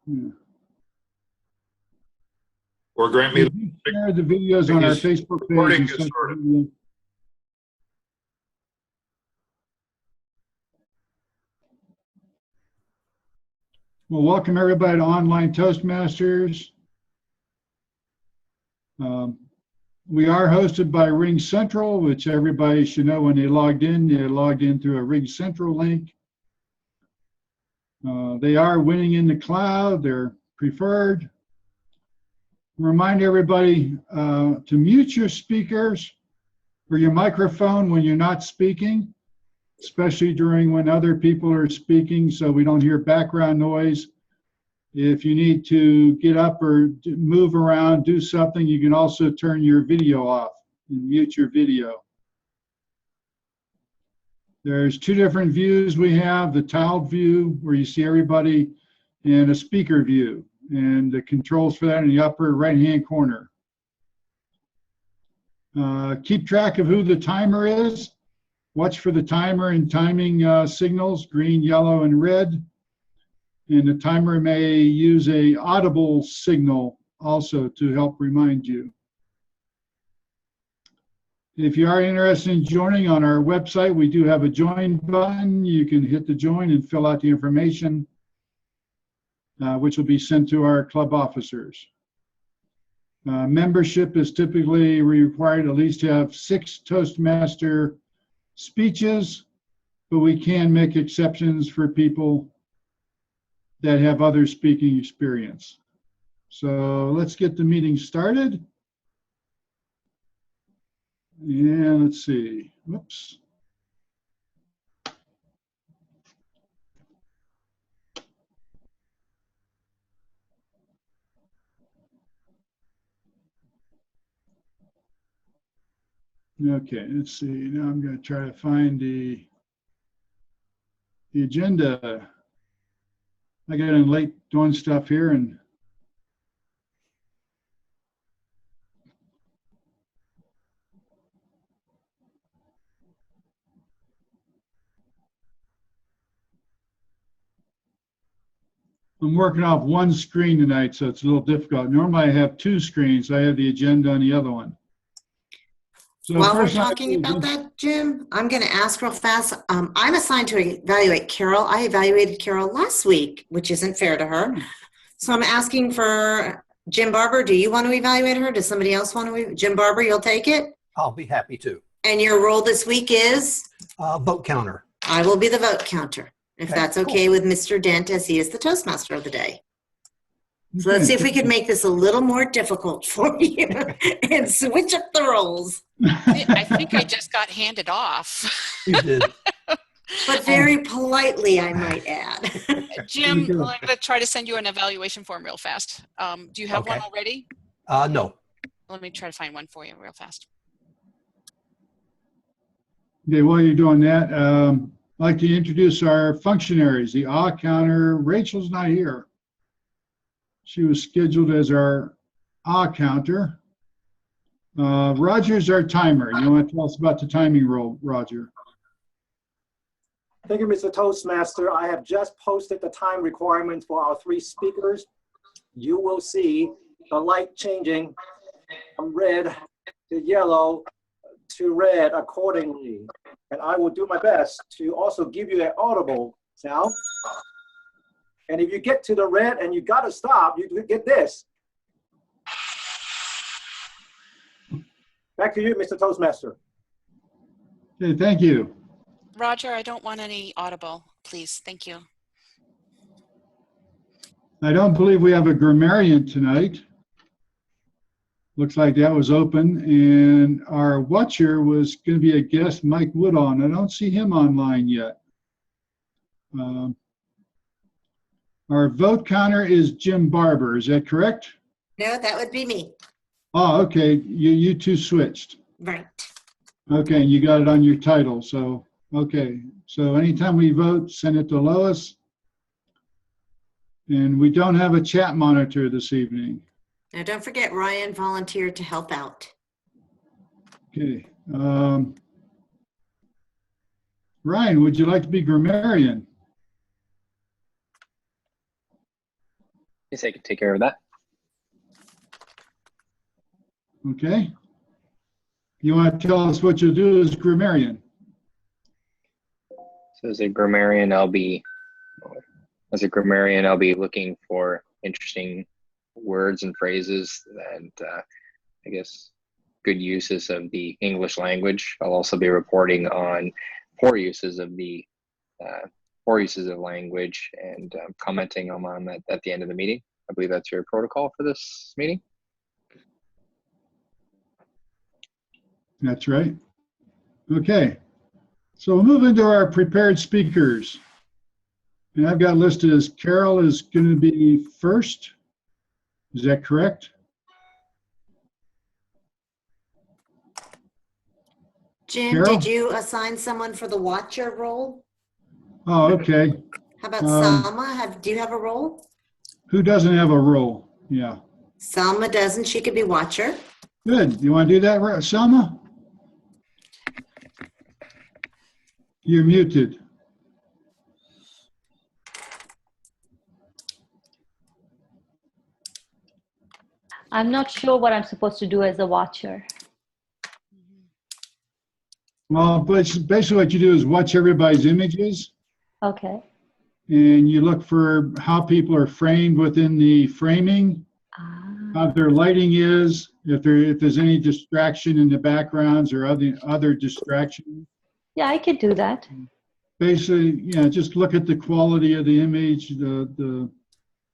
Yeah. Or grant me Share the videos on our Facebook page. And send them. Well, welcome everybody to Online Toastmasters. We are hosted by Ring Central, which everybody should know when they logged in. They logged in through a Ring Central link. They are winning in the cloud. They're preferred. Remind everybody to mute your speakers or your microphone when you're not speaking, especially during when other people are speaking, so we don't hear background noise. If you need to get up or move around, do something, you can also turn your video off and mute your video. There's two different views we have, the tiled view where you see everybody, and a speaker view. And the controls for that in the upper right-hand corner. Keep track of who the timer is. Watch for the timer and timing signals, green, yellow, and red. And the timer may use a audible signal also to help remind you. If you are interested in joining on our website, we do have a join button. You can hit the join and fill out the information, which will be sent to our club officers. Membership is typically required at least to have 6 Toastmaster speeches, but we can make exceptions for people that have other speaking experience. So let's get the meeting started. And let's see, whoops. Okay, let's see. Now I'm going to try to find the agenda. I got in late doing stuff here, and I'm working off one screen tonight, so it's a little difficult. Normally I have 2 screens. I have the agenda on the other one. So while we're talking about that, Jim, I'm going to ask real fast. I'm assigned to evaluate Carol. I evaluated Carol last week, which isn't fair to her. So I'm asking for Jim Barber. Do you want to evaluate her? Does somebody else want to? Jim Barber, you'll take it? I'll be happy to. And your role this week is? Vote counter. I will be the vote counter, if that's okay with Mr. Dent, as he is the Toastmaster of the day. So let's see if we can make this a little more difficult for you and switch up the roles. I think I just got handed off. You did. But very politely, I might add. Jim, I'm going to try to send you an evaluation form real fast. Do you have one already? No. Let me try to find one for you real fast. Okay, while you're doing that, I'd like to introduce our functionaries. The counter, Rachel's not here. She was scheduled as our counter. Roger's our timer. You want to tell us about the timing role, Roger? Thank you, Mr. Toastmaster. I have just posted the time requirements for our 3 speakers. You will see the light changing from red to yellow to red accordingly. And I will do my best to also give you an audible sound. And if you get to the red and you got to stop, you get this. Back to you, Mr. Toastmaster. Okay, thank you. Roger, I don't want any audible, please. Thank you. I don't believe we have a grammarian tonight. Looks like that was open. And our watcher was going to be a guest, Mike Woodon. I don't see him online yet. Our vote counter is Jim Barber. Is that correct? No, that would be me. Oh, okay. You two switched. Right. Okay, and you got it on your title. So, okay. So anytime we vote, send it to Lois. And we don't have a chat monitor this evening. Now, don't forget, Ryan volunteered to help out. Okay. Ryan, would you like to be grammarian? Yes, I can take care of that. Okay. You want to tell us what you'll do as grammarian? So as a grammarian, I'll be looking for interesting words and phrases and I guess good uses of the English language. I'll also be reporting on poor uses of language and commenting on that at the end of the meeting. I believe that's your protocol for this meeting. That's right. Okay. So we'll move into our prepared speakers. And I've got listed as Carol is going to be first. Is that correct? Jim, Carol? did you assign someone for the watcher role? Oh, okay. How about Um, Salma? Do you have a role? Who doesn't have a role? Yeah. Salma doesn't. She could be watcher. Good. You want to do that, Selma? You're muted. I'm not sure what I'm supposed to do as a watcher. Well, basically what you do is watch everybody's images Okay. and you look for how people are framed within the framing, how their lighting is, if there's any distraction in the backgrounds or other distractions. Yeah, I could do that. Basically, yeah, just look at the quality of the image, the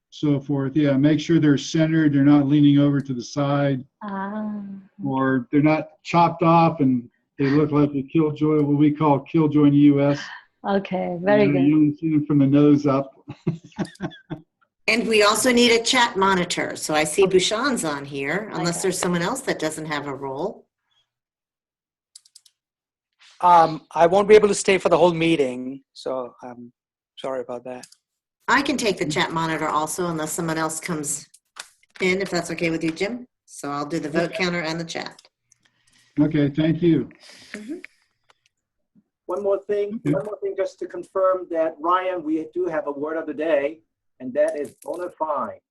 so forth. Yeah, make sure they're centered, they're not leaning over to the side, or they're not chopped off and they look like a killjoy, what we call killjoy in the U.S. Okay, very good. You don't see them from the nose up. And we also need a chat monitor. So I see Bhushan's on here, unless there's someone else that doesn't have a role. I won't be able to stay for the whole meeting, so I'm sorry about that. I can take the chat monitor also, unless someone else comes in, if that's okay with you, Jim. So I'll do the vote counter and the chat. Okay, thank you. One more thing just to confirm that, Ryan, we do have a word of the day, and that is bona fide.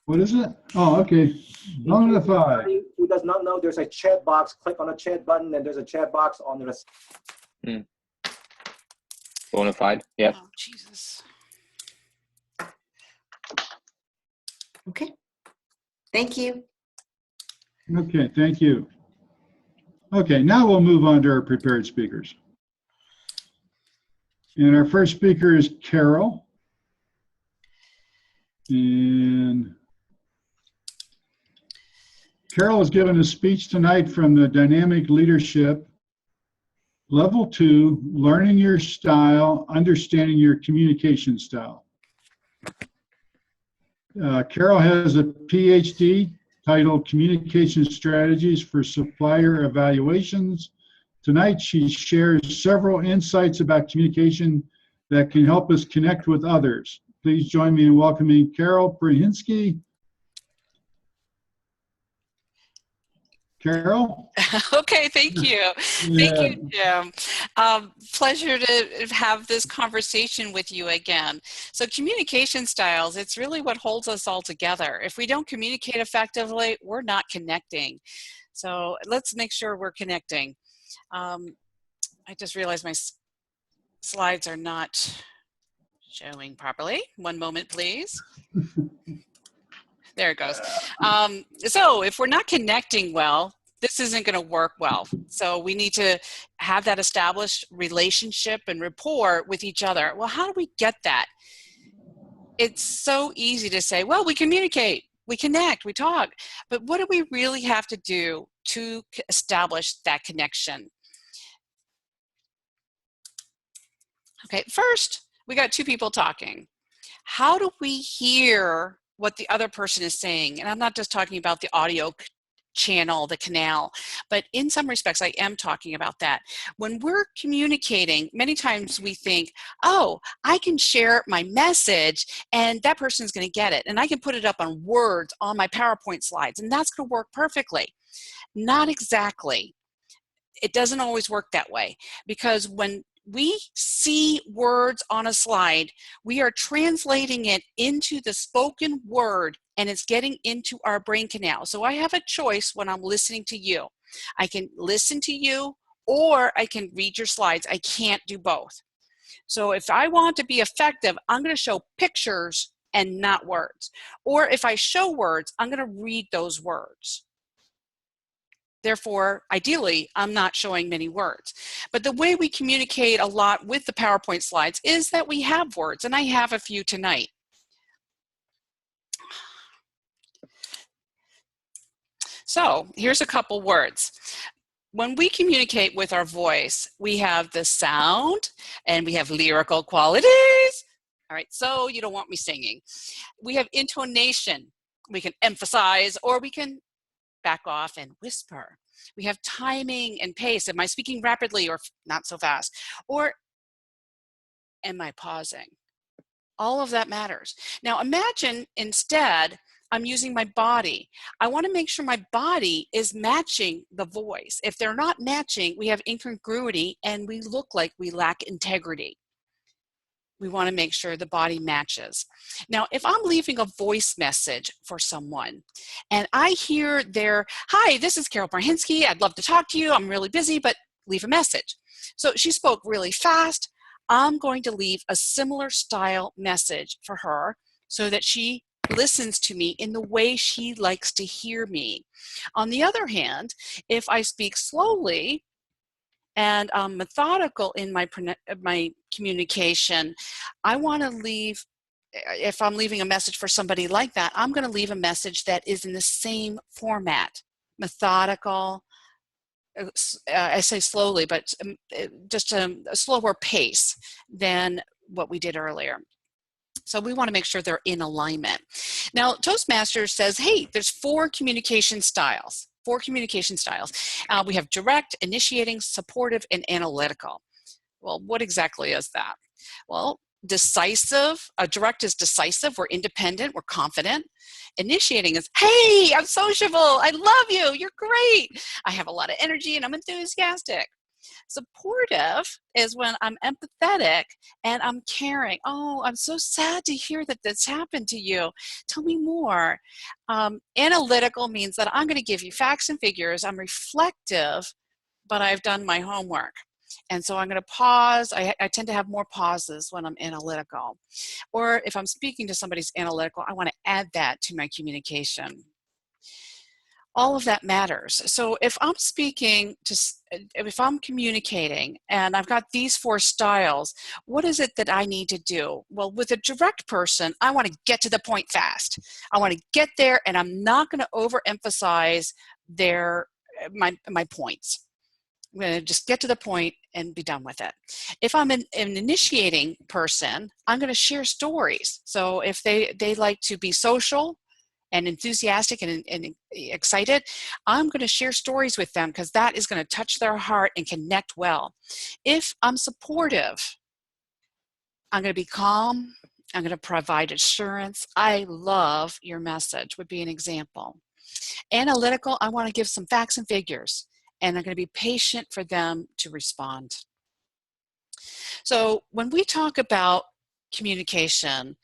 What is it? Oh, okay. Bona fide. Anybody who does not know, there's a chat box. Click on the chat button, and there's a chat box on the. Bona fide. Yeah. Oh, Jesus. Okay. Thank you. Okay, thank you. Okay, now we'll move on to our prepared speakers. And our first speaker is Carol. And Carol is giving a speech tonight from the Dynamic Leadership Level 2, Learning Your Style, Understanding Your Communication Style. Carol has a PhD titled Communication Strategies for Supplier Evaluations. Tonight, she shares several insights about communication that can help us connect with others. Please join me in welcoming Carol Prahinsky. Carol? Okay, thank you. Thank you, Jim. Pleasure to have this conversation with you again. So communication styles, it's really what holds us all together. If we don't communicate effectively, we're not connecting. So let's make sure we're connecting. I just realized my slides are not showing properly. One moment, please. There it goes. So if we're not connecting well, this isn't going to work well. So we need to have that established relationship and rapport with each other. Well, how do we get that? It's so easy to say, well, we communicate, we connect, we talk. But what do we really have to do to establish that connection? Okay, first, we got two people talking. How do we hear what the other person is saying? And I'm not just talking about the audio channel, the canal, but in some respects, I am talking about that. When we're communicating, many times we think, oh, I can share my message and that person is going to get it. And I can put it up on words on my PowerPoint slides, and that's going to work perfectly. Not exactly. It doesn't always work that way, because when we see words on a slide, we are translating it into the spoken word, and it's getting into our brain canal. So I have a choice when I'm listening to you. I can listen to you, or I can read your slides. I can't do both. So if I want to be effective, I'm going to show pictures and not words. Or if I show words, I'm going to read those words. Therefore, ideally, I'm not showing many words. But the way we communicate a lot with the PowerPoint slides is that we have words, and I have a few tonight. So here's a couple words. When we communicate with our voice, we have the sound and we have lyrical qualities. All right, so you don't want me singing. We have intonation. We can emphasize, or we can back off and whisper. We have timing and pace. Am I speaking rapidly or not so fast? Or am I pausing? All of that matters. Now imagine instead I'm using my body. I want to make sure my body is matching the voice. If they're not matching, we have incongruity and we look like we lack integrity. We want to make sure the body matches. Now, if I'm leaving a voice message for someone and I hear their, "Hi, this is Carol Barhinsky. I'd love to talk to you. I'm really busy, but leave a message." So she spoke really fast. I'm going to leave a similar style message for her so that she listens to me in the way she likes to hear me. On the other hand, if I speak slowly and I'm methodical in my communication, I want to leave, if I'm leaving a message for somebody like that, I'm going to leave a message that is in the same format, methodical. I say slowly, but just a slower pace than what we did earlier. So we want to make sure they're in alignment. Now, Toastmasters says, hey, there's 4 communication styles. 4 communication styles. We have direct, initiating, supportive, and analytical. Well, what exactly is that? Well, decisive, direct is decisive, we're independent, we're confident. Initiating is, hey, I'm sociable, I love you, you're great. I have a lot of energy and I'm enthusiastic. Supportive is when I'm empathetic and I'm caring. Oh, I'm so sad to hear that this happened to you. Tell me more. Analytical means that I'm going to give you facts and figures. I'm reflective, but I've done my homework. And so I'm going to pause. I tend to have more pauses when I'm analytical. Or if I'm speaking to somebody who's analytical, I want to add that to my communication. All of that matters. So if I'm speaking to, if I'm communicating and I've got these 4 styles, what is it that I need to do? Well, with a direct person, I want to get to the point fast. I want to get there and I'm not going to overemphasize my points. I'm going to just get to the point and be done with it. If I'm an initiating person, I'm going to share stories. So if they like to be social and enthusiastic and excited, I'm going to share stories with them because that is going to touch their heart and connect well. If I'm supportive, I'm going to be calm. I'm going to provide assurance. I love your message would be an example. Analytical, I want to give some facts and figures, and I'm going to be patient for them to respond. So when we talk about communication,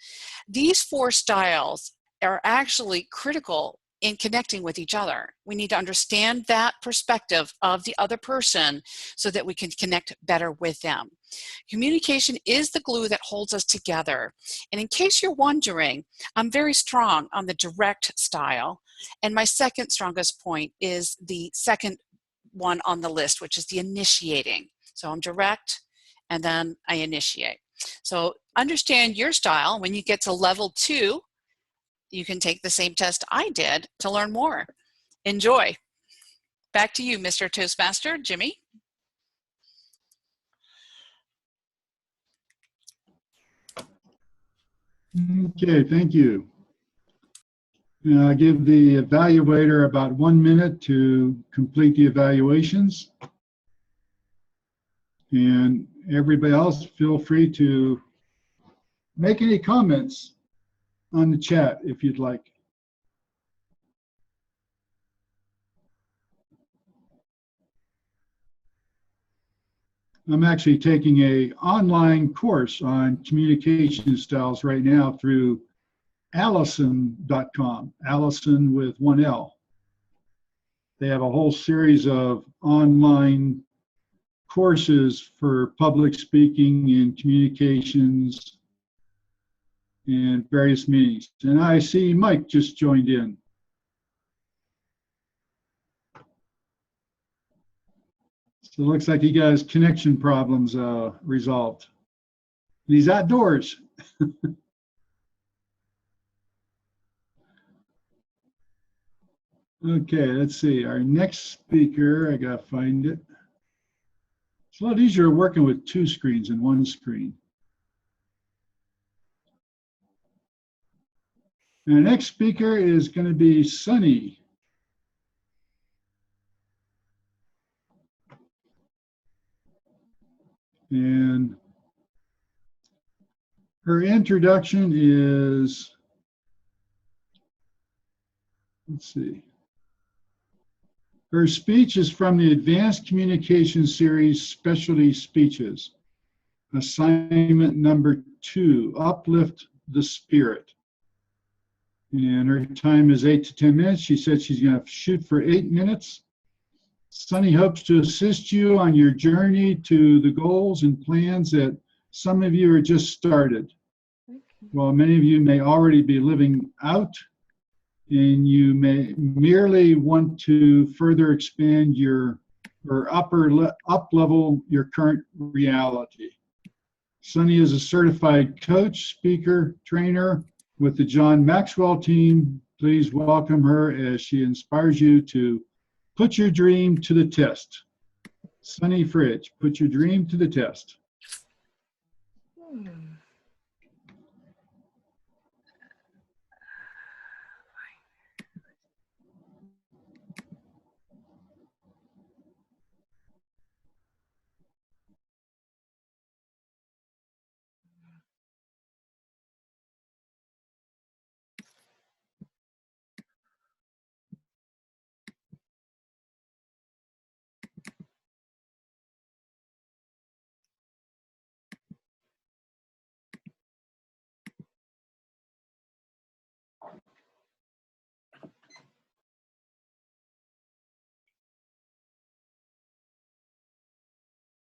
these 4 styles are actually critical in connecting with each other. We need to understand that perspective of the other person so that we can connect better with them. Communication is the glue that holds us together. And in case you're wondering, I'm very strong on the direct style. And my second strongest point is the second one on the list, which is the initiating. So I'm direct and then I initiate. So understand your style. When you get to level 2, you can take the same test I did to learn more. Enjoy. Back to you, Mr. Toastmaster, Jimmy. Okay, thank you. Now, I give the evaluator about 1 minute to complete the evaluations. And everybody else, feel free to make any comments on the chat if you'd like. I'm actually taking a online course on communication styles right now through Allison.com, Allison with one L. They have a whole series of online courses for public speaking and communications and various meetings. And I see Mike just joined in. So it looks like he got his connection problems resolved. He's outdoors. Okay, let's see. Our next speaker, I gotta find it. It's a lot easier working with two screens than one screen. And our next speaker is going to be Sunny. And her introduction is, let's see. Her speech is from the Advanced Communication Series Specialty Speeches. Assignment number 2, Uplift the Spirit. And her time is 8 to 10 minutes. She said she's going to shoot for 8 minutes. Sunny hopes to assist you on your journey to the goals and plans that some of you are just started, while many of you may already be living out, and you may merely want to further expand your or up level your current reality. Sunny is a certified coach, speaker, trainer with the John Maxwell team. Please welcome her as she inspires you to put your dream to the test. Sunny Fridge, put your dream to the test.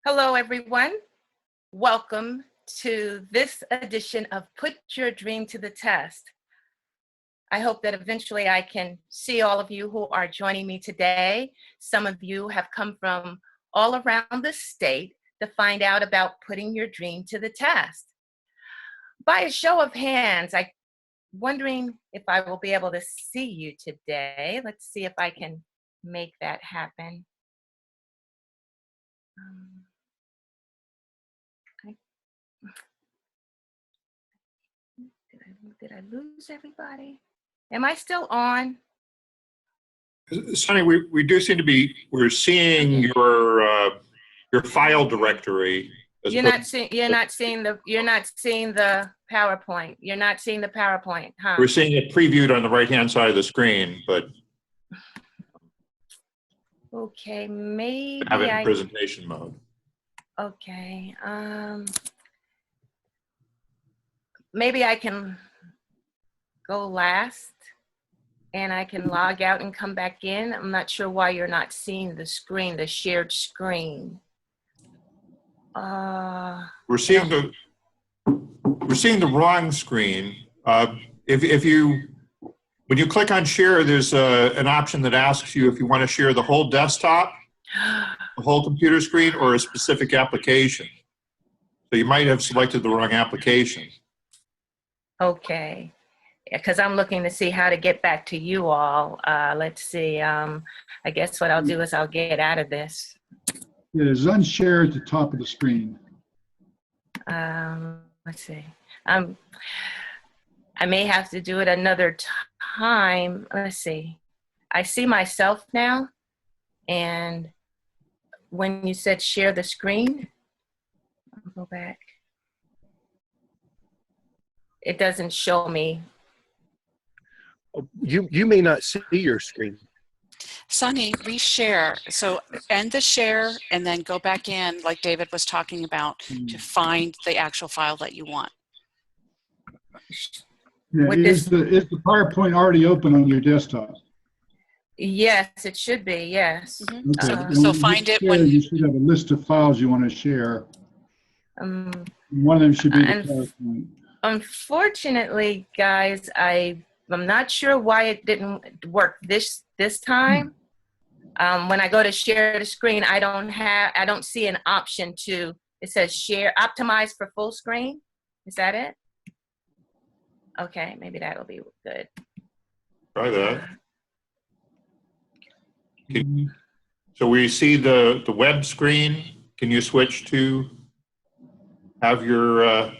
Hello, everyone. Welcome to this edition of Put Your Dream to the Test. I hope that eventually I can see all of you who are joining me today. Some of you have come from all around the state to find out about putting your dream to the test. By a show of hands, I'm wondering if I will be able to see you today. Let's see if I can make that happen. Did I lose everybody? Am I still on? Sonny, we do seem to be, we're seeing your file directory. You're not seeing the PowerPoint. You're not seeing the PowerPoint, huh? We're seeing it previewed on the right-hand side of the screen, but okay, maybe have it in presentation mode. Okay, maybe I can go last and I can log out and come back in. I'm not sure why you're not seeing the screen, the shared screen. We're seeing the wrong screen. If you, when you click on share, there's an option that asks you if you want to share the whole desktop, the whole computer screen, or a specific application. So you might have selected the wrong application. Okay, because I'm looking to see how to get back to you all. Let's see. I guess what I'll do is I'll get out of this. Yeah, there's unshare at the top of the screen. Let's see. I may have to do it another time. Let's see. I see myself now, and when you said share the screen, I'll go back. It doesn't show me. You may not see your screen. Sunny, reshare. So end the share and then go back in, like David was talking about, to find the actual file that you want. Yeah, With is this- the PowerPoint already open on your desktop? Yes, it should be, yes. Okay. So- then so when you find it share, when- you should have a list of files you want to share. One of them should be the and PowerPoint. Unfortunately, guys, I'm not sure why it didn't work this time. When I go to share the screen, I don't see an option to, it says share, optimize for full screen. Is that it? Okay, maybe that'll be good. Try that. So we see the web screen. Can you switch to have your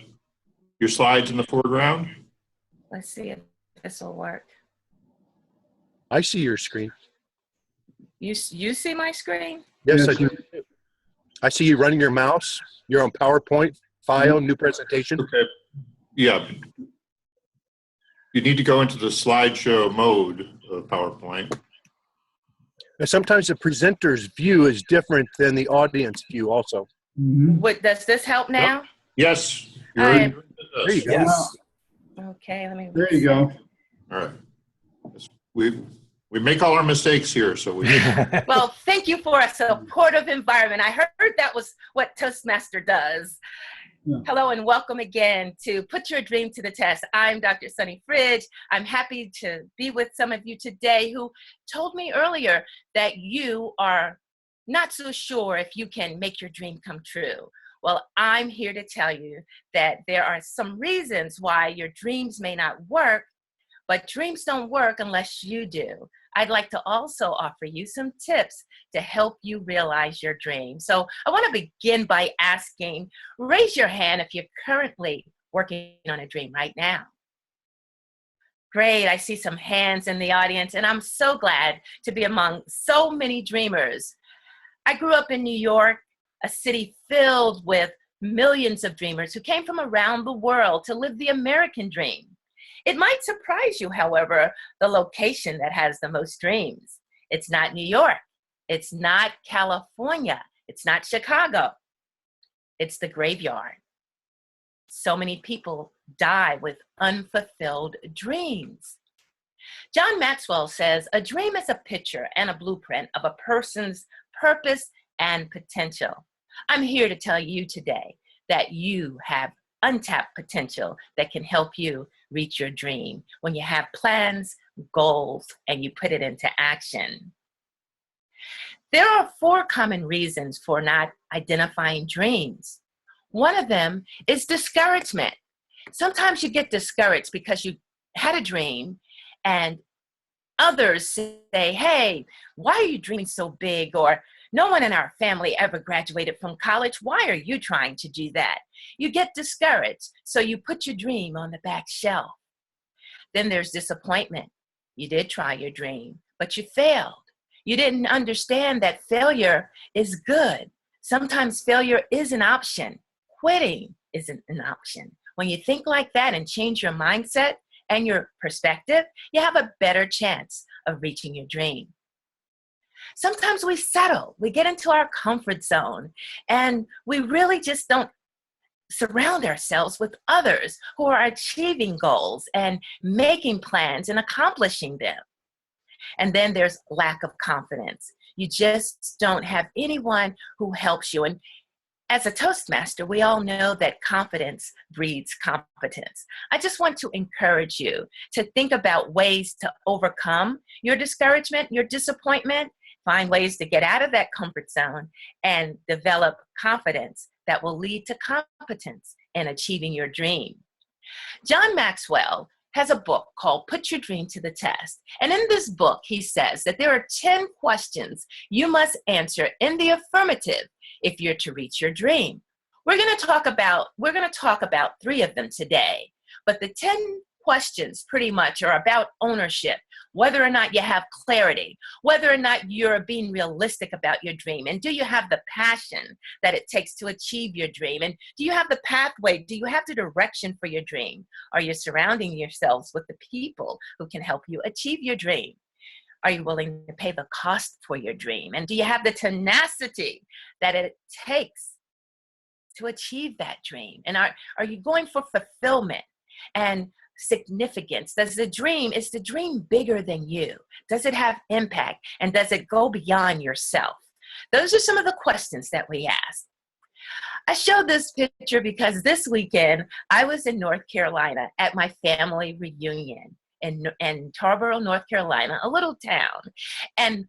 slides in the foreground? Let's see if this will work. I see your screen. You see my screen? Yes, Yes, I do. I see you running your mouse. You're on PowerPoint, file, new presentation. Okay. Yeah. You need to go into the slideshow mode of PowerPoint. And sometimes the presenter's view is different than the audience view also. Mhm. Does this help now? Yes. All right. There you go. Yes. Okay, let me. There you go. All right. We make all our mistakes here, so we. Well, thank you for a supportive environment. I heard that was what Toastmaster does. Yeah. Hello and welcome again to Put Your Dream to the Test. I'm Dr. Sunny Fridge. I'm happy to be with some of you today who told me earlier that you are not so sure if you can make your dream come true. Well, I'm here to tell you that there are some reasons why your dreams may not work, but dreams don't work unless you do. I'd like to also offer you some tips to help you realize your dream. So I want to begin by asking, raise your hand if you're currently working on a dream right now. Great, I see some hands in the audience, and I'm so glad to be among so many dreamers. I grew up in New York, a city filled with millions of dreamers who came from around the world to live the American dream. It might surprise you, however, the location that has the most dreams. It's not New York. It's not California. It's not Chicago. It's the graveyard. So many people die with unfulfilled dreams. John Maxwell says, a dream is a picture and a blueprint of a person's purpose and potential. I'm here to tell you today that you have untapped potential that can help you reach your dream when you have plans, goals, and you put it into action. There are 4 common reasons for not identifying dreams. One of them is discouragement. Sometimes you get discouraged because you had a dream and others say, hey, why are you dreaming so big? Or no one in our family ever graduated from college. Why are you trying to do that? You get discouraged, so you put your dream on the back shelf. Then there's disappointment. You did try your dream, but you failed. You didn't understand that failure is good. Sometimes failure is an option. Quitting isn't an option. When you think like that and change your mindset and your perspective, you have a better chance of reaching your dream. Sometimes we settle, we get into our comfort zone, and we really just don't surround ourselves with others who are achieving goals and making plans and accomplishing them. And then there's lack of confidence. You just don't have anyone who helps you. And as a Toastmaster, we all know that confidence breeds competence. I just want to encourage you to think about ways to overcome your discouragement, your disappointment, find ways to get out of that comfort zone and develop confidence that will lead to competence in achieving your dream. John Maxwell has a book called Put Your Dream to the Test. And in this book, he says that there are 10 questions you must answer in the affirmative if you're to reach your dream. We're going to talk about 3 of them today, but the 10 questions pretty much are about ownership, whether or not you have clarity, whether or not you're being realistic about your dream, and do you have the passion that it takes to achieve your dream, and do you have the pathway, do you have the direction for your dream? Are you surrounding yourselves with the people who can help you achieve your dream? Are you willing to pay the cost for your dream? And do you have the tenacity that it takes to achieve that dream? And are you going for fulfillment and significance? Is the dream bigger than you? Does it have impact? And does it go beyond yourself? Those are some of the questions that we ask. I showed this picture because this weekend I was in North Carolina at my family reunion in Tarboro, North Carolina, a little town. And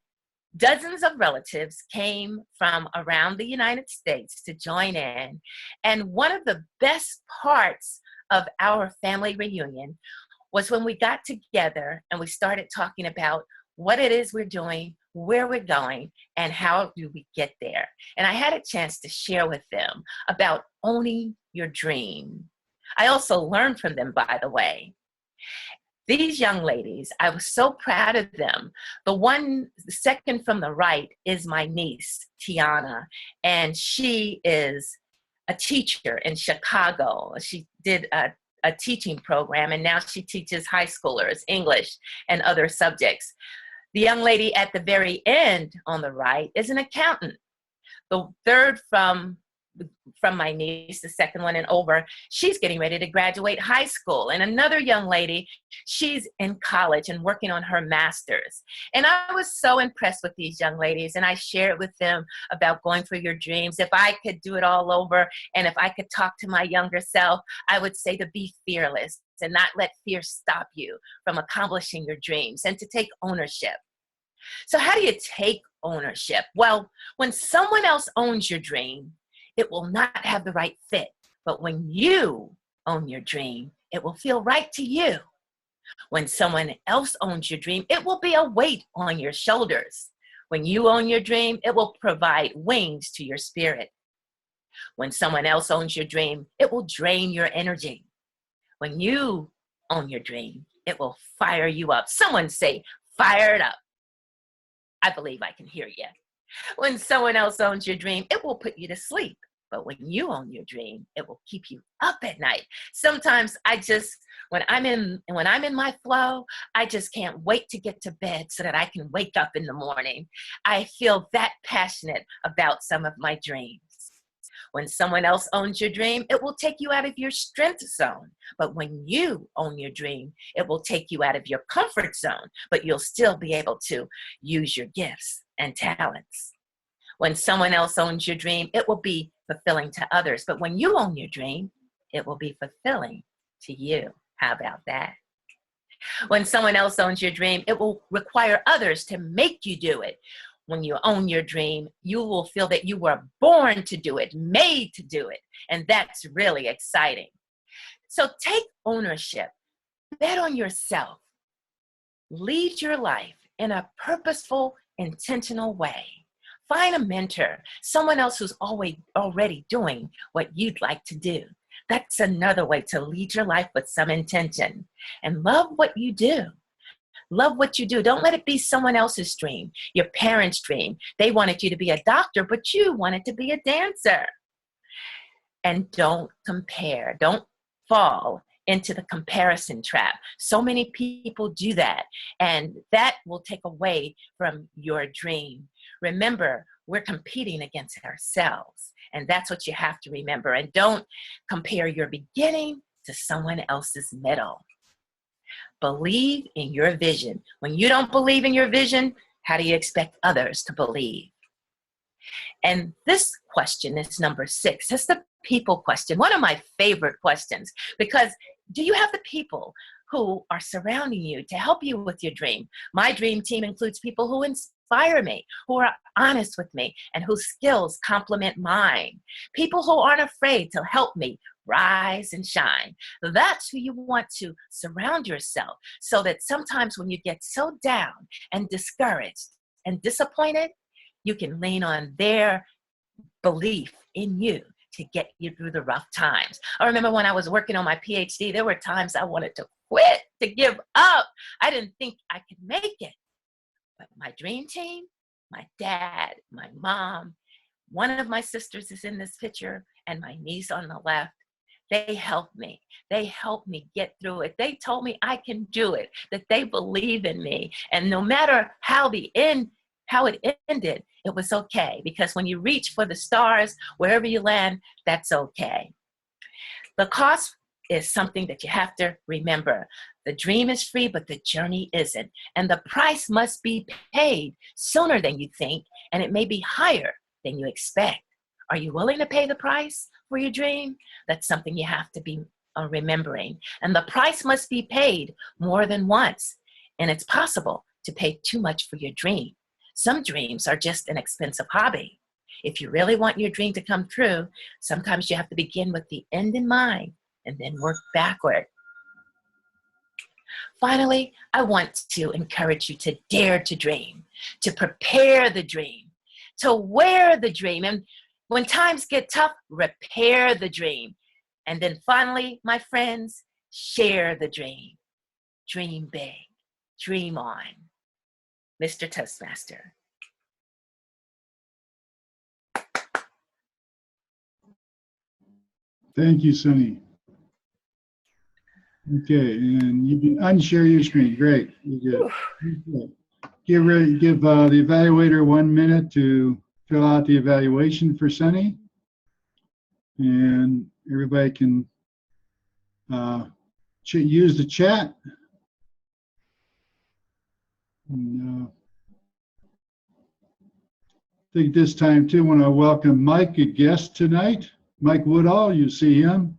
dozens of relatives came from around the United States to join in. And one of the best parts of our family reunion was when we got together and we started talking about what it is we're doing, where we're going, and how do we get there. And I had a chance to share with them about owning your dream. I also learned from them, by the way. These young ladies, I was so proud of them. The second from the right is my niece, Tiana, and she is a teacher in Chicago. She did a teaching program, and now she teaches high schoolers English and other subjects. The young lady at the very end on the right is an accountant. The third from my niece, the second one and over, she's getting ready to graduate high school. And another young lady, she's in college and working on her master's. And I was so impressed with these young ladies, and I shared with them about going for your dreams. If I could do it all over, and if I could talk to my younger self, I would say to be fearless and not let fear stop you from accomplishing your dreams, and to take ownership. So how do you take ownership? Well, when someone else owns your dream, it will not have the right fit. But when you own your dream, it will feel right to you. When someone else owns your dream, it will be a weight on your shoulders. When you own your dream, it will provide wings to your spirit. When someone else owns your dream, it will drain your energy. When you own your dream, it will fire you up. Someone say, fired up. I believe I can hear you. When someone else owns your dream, it will put you to sleep. But when you own your dream, it will keep you up at night. Sometimes when I'm in my flow, I just can't wait to get to bed so that I can wake up in the morning. I feel that passionate about some of my dreams. When someone else owns your dream, it will take you out of your strength zone. But when you own your dream, it will take you out of your comfort zone, but you'll still be able to use your gifts and talents. When someone else owns your dream, it will be fulfilling to others. But when you own your dream, it will be fulfilling to you. How about that? When someone else owns your dream, it will require others to make you do it. When you own your dream, you will feel that you were born to do it, made to do it. And that's really exciting. So take ownership. Bet on yourself. Lead your life in a purposeful, intentional way. Find a mentor, someone else who's already doing what you'd like to do. That's another way to lead your life with some intention. And love what you do. Love what you do. Don't let it be someone else's dream, your parents' dream. They wanted you to be a doctor, but you wanted to be a dancer. And don't compare. Don't fall into the comparison trap. So many people do that, and that will take away from your dream. Remember, we're competing against ourselves, and that's what you have to remember. And don't compare your beginning to someone else's middle. Believe in your vision. When you don't believe in your vision, how do you expect others to believe? And this question is number 6. It's the people question. One of my favorite questions, because do you have the people who are surrounding you to help you with your dream? My dream team includes people who inspire me, who are honest with me, and whose skills complement mine. People who aren't afraid to help me rise and shine. That's who you want to surround yourself, so that sometimes when you get so down and discouraged and disappointed, you can lean on their belief in you to get you through the rough times. I remember when I was working on my PhD, there were times I wanted to quit, to give up. I didn't think I could make it. But my dream team, my dad, my mom, one of my sisters is in this picture, and my niece on the left, They helped me. They helped me get through it. They told me I can do it, that they believe in me. And no matter how it ended, it was okay. Because when you reach for the stars, wherever you land, that's okay. The cost is something that you have to remember. The dream is free, but the journey isn't. And the price must be paid sooner than you think, and it may be higher than you expect. Are you willing to pay the price for your dream? That's something you have to be remembering. And the price must be paid more than once. And it's possible to pay too much for your dream. Some dreams are just an expensive hobby. If you really want your dream to come true, sometimes you have to begin with the end in mind and then work backward. Finally, I want to encourage you to dare to dream, to prepare the dream, to wear the dream. And when times get tough, repair the dream. And then finally, my friends, share the dream. Dream big. Dream on. Mr. Toastmaster. Thank you, Sunny. Okay, and you can unshare your screen. Great. You good. Get ready. Give the evaluator 1 minute to fill out the evaluation for Sunny, and everybody can use the chat. And, I think this time too, when I welcome Mike, a guest tonight, Mike Woodall, you see him.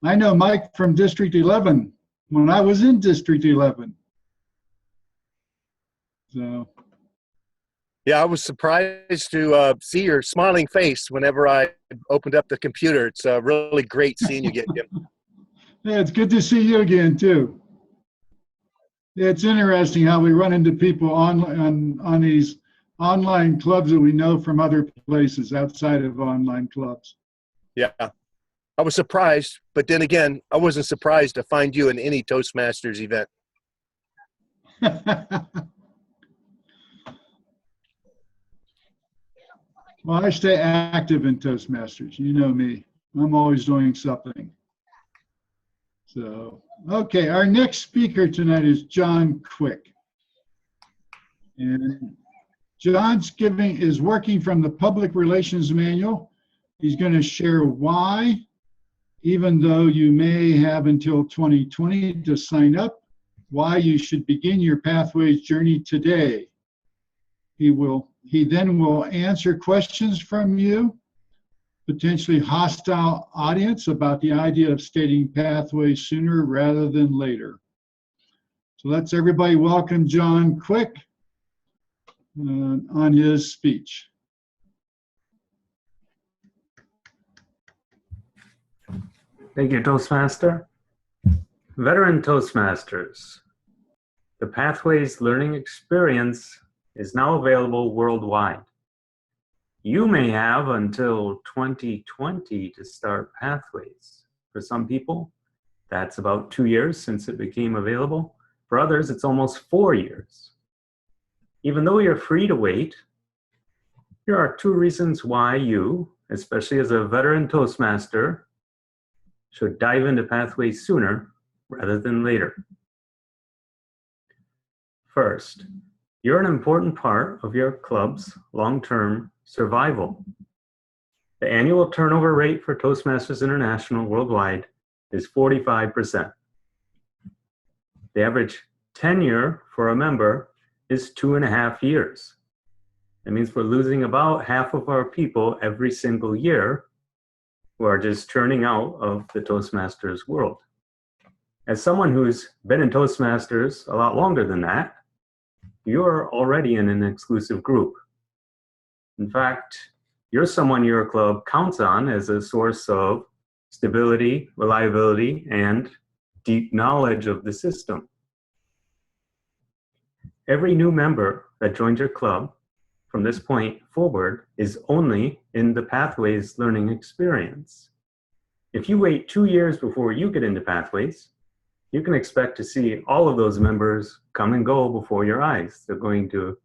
I know Mike from District 11 when I was in District 11. So. Yeah, I was surprised to see your smiling face whenever I opened up the computer. It's really great seeing you again, Jim. Yeah, it's good to see you again too. Yeah, it's interesting how we run into people on these online clubs that we know from other places outside of online clubs. Yeah, I was surprised, but then again, I wasn't surprised to find you in any Toastmasters event. Well, I stay active in Toastmasters. You know me. I'm always doing something. So, okay, our next speaker tonight is John Quick. And John's is working from the Public Relations Manual. He's going to share why, even though you may have until 2020 to sign up, why you should begin your Pathways journey today. He then will answer questions from you, potentially hostile audience, about the idea of stating pathways sooner rather than later. So let's everybody welcome John Quick on his speech. Thank you, Toastmaster. Veteran Toastmasters, the Pathways Learning Experience is now available worldwide. You may have until 2020 to start Pathways. For some people, that's about 2 years since it became available. For others, it's almost 4 years. Even though you're free to wait, here are 2 reasons why you, especially as a veteran Toastmaster, should dive into Pathways sooner rather than later. First, you're an important part of your club's long-term survival. The annual turnover rate for Toastmasters International worldwide is 45%. The average tenure for a member is 2.5 years. That means we're losing about half of our people every single year who are just churning out of the Toastmasters world. As someone who's been in Toastmasters a lot longer than that, you're already in an exclusive group. In fact, you're someone your club counts on as a source of stability, reliability, and deep knowledge of the system. Every new member that joins your club from this point forward is only in the Pathways learning experience. If you wait 2 years before you get into Pathways, you can expect to see all of those members come and go before your eyes. They're going to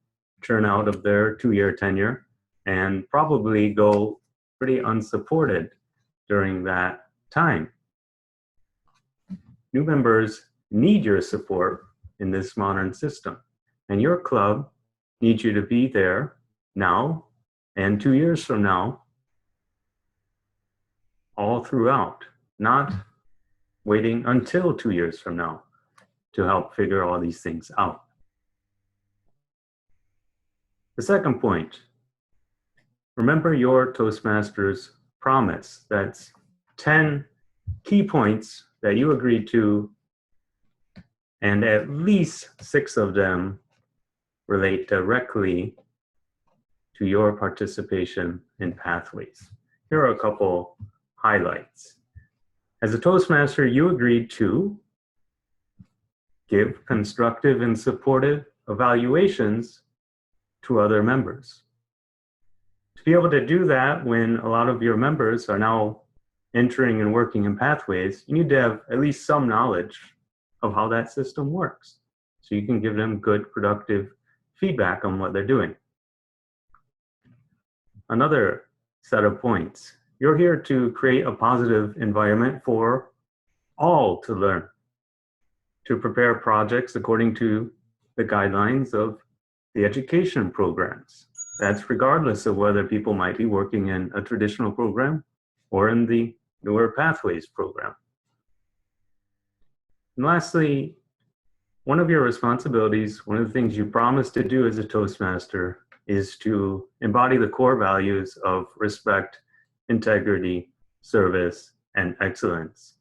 churn out of their 2-year tenure and probably go pretty unsupported during that time. New members need your support in this modern system, and your club needs you to be there now and 2 years from now, all throughout, not waiting until 2 years from now to help figure all these things out. The second point, remember your Toastmasters promise. That's 10 key points that you agreed to, and at least 6 of them relate directly to your participation in Pathways. Here are a couple highlights. As a Toastmaster, you agreed to give constructive and supportive evaluations to other members. To be able to do that when a lot of your members are now entering and working in Pathways, you need to have at least some knowledge of how that system works, so you can give them good, productive feedback on what they're doing. Another set of points. You're here to create a positive environment for all to learn, to prepare projects according to the guidelines of the education programs. That's regardless of whether people might be working in a traditional program or in the newer Pathways program. And lastly, one of your responsibilities, one of the things you promised to do as a Toastmaster, is to embody the core values of respect, integrity, service, and excellence.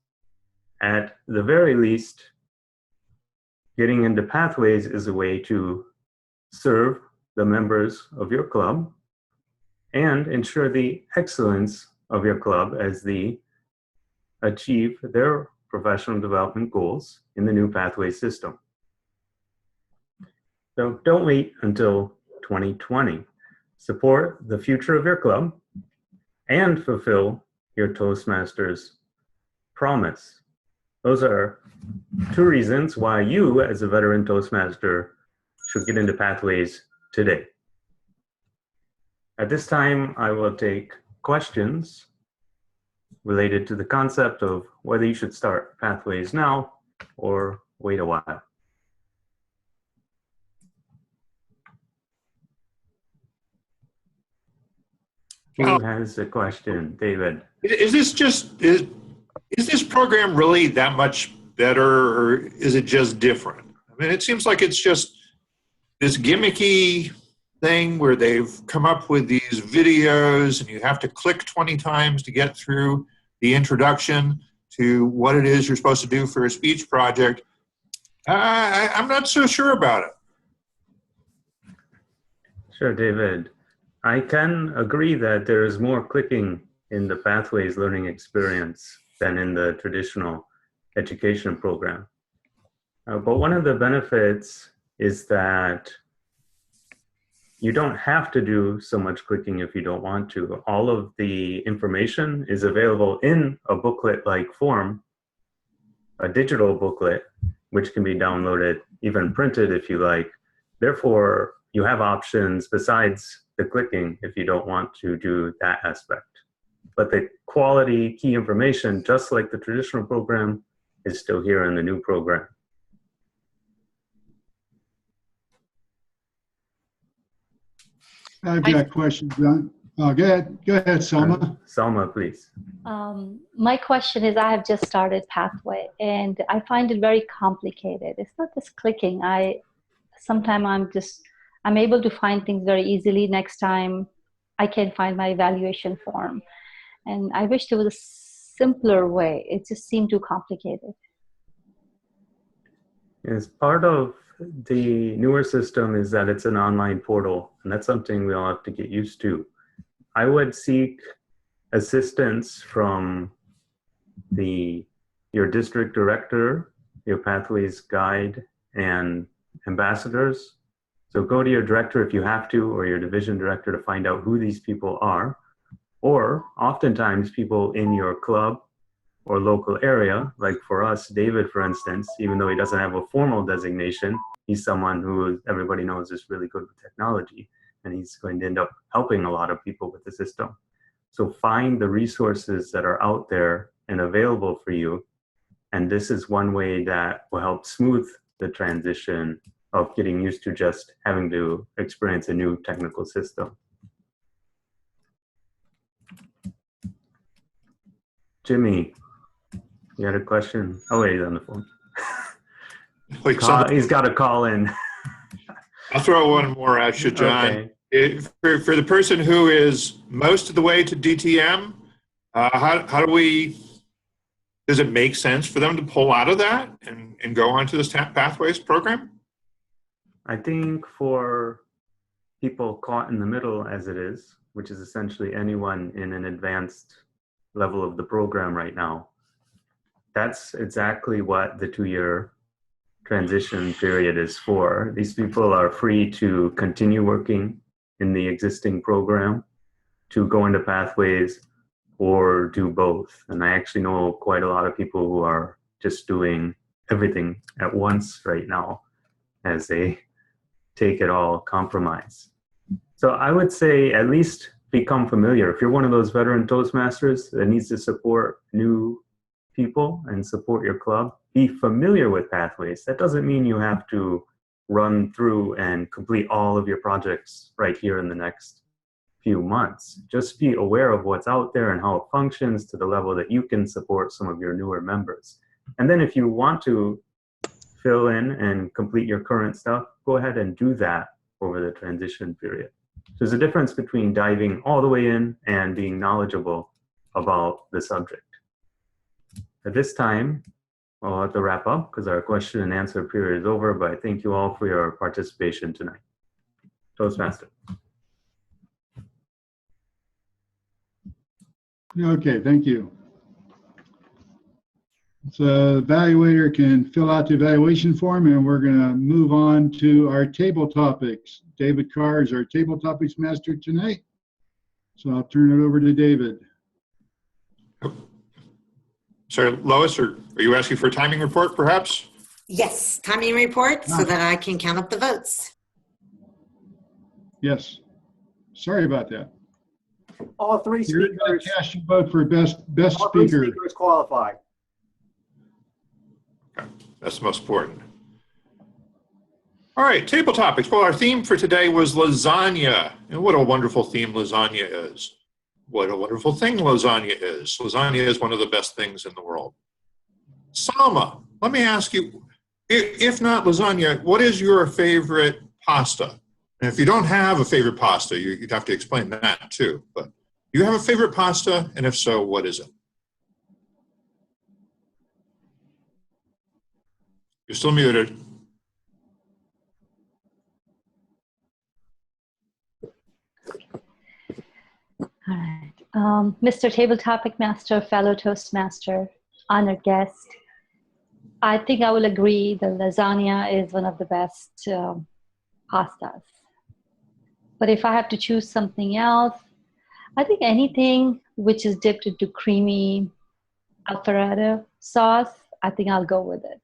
At the very least, getting into Pathways is a way to serve the members of your club and ensure the excellence of your club as they achieve their professional development goals in the new Pathways system. So don't wait until 2020. Support the future of your club and fulfill your Toastmasters promise. Those are 2 reasons why you, as a veteran Toastmaster, should get into Pathways today. At this time, I will take questions related to the concept of whether you should start Pathways now or wait a while. Who has a question? David. Is this program really that much better, or is it just different? I mean, it seems like it's just this gimmicky thing where they've come up with these videos and you have to click 20 times to get through the introduction to what it is you're supposed to do for a speech project. I'm not so sure about it. Sure, David. I can agree that there is more clicking in the Pathways learning experience than in the traditional education program. But one of the benefits is that you don't have to do so much clicking if you don't want to. All of the information is available in a booklet-like form, a digital booklet, which can be downloaded, even printed if you like. Therefore, you have options besides the clicking if you don't want to do that aspect. But the quality key information, just like the traditional program, is still here in the new program. I've got questions, John. Go ahead, Selma. Selma, please. My question is, I have just started Pathway and I find it very complicated. It's not just clicking. Sometimes I'm able to find things very easily. Next time I can't find my evaluation form. And I wish there was a simpler way. It just seemed too complicated. As part of the newer system is that it's an online portal, and that's something we all have to get used to. I would seek assistance from your district director, your Pathways guide, and ambassadors. So go to your director if you have to, or your division director, to find out who these people are. Or oftentimes people in your club or local area, like for us, David, for instance, even though he doesn't have a formal designation, he's someone who everybody knows is really good with technology, and he's going to end up helping a lot of people with the system. So find the resources that are out there and available for you. And this is one way that will help smooth the transition of getting used to just having to experience a new technical system. Jimmy, you had a question? Oh, wait, he's on the phone. He's got to call in. I'll throw one more at you, John. Okay. For the person who is most of the way to DTM, how do we, does it make sense for them to pull out of that and go on to this Pathways program? I think for people caught in the middle as it is, which is essentially anyone in an advanced level of the program right now, that's exactly what the 2-year transition period is for. These people are free to continue working in the existing program, to go into Pathways, or do both. And I actually know quite a lot of people who are just doing everything at once right now as they take it all compromise. So I would say at least become familiar. If you're one of those veteran Toastmasters that needs to support new people and support your club, be familiar with Pathways. That doesn't mean you have to run through and complete all of your projects right here in the next few months. Just be aware of what's out there and how it functions to the level that you can support some of your newer members. And then if you want to fill in and complete your current stuff, go ahead and do that over the transition period. There's a difference between diving all the way in and being knowledgeable about the subject. At this time, I'll have to wrap up because our question and answer period is over, but I thank you all for your participation tonight. Toastmaster. Okay, thank you. So the evaluator can fill out the evaluation form, and we're going to move on to our table topics. David Carr is our table topics master tonight. So I'll turn it over to David. Sorry, Lois, are you asking for a timing report, perhaps? Yes, timing report so that I can count up the votes. Yes. Sorry about that. All three You're speakers. going to cast your vote for best All three speaker. speakers qualify. Okay. That's the most important. All right, table topics. Well, our theme for today was lasagna. And what a wonderful theme lasagna is. What a wonderful thing lasagna is. Lasagna is one of the best things in the world. Salma, let me ask you, if not lasagna, what is your favorite pasta? And if you don't have a favorite pasta, you'd have to explain that too. But do you have a favorite pasta? And if so, what is it? You're still muted. All right. Mr. Table Topic Master, fellow Toastmaster, honored guest, I think I will agree that lasagna is one of the best pastas. But if I have to choose something else, I think anything which is dipped into creamy Alfredo sauce, I think I'll go with it.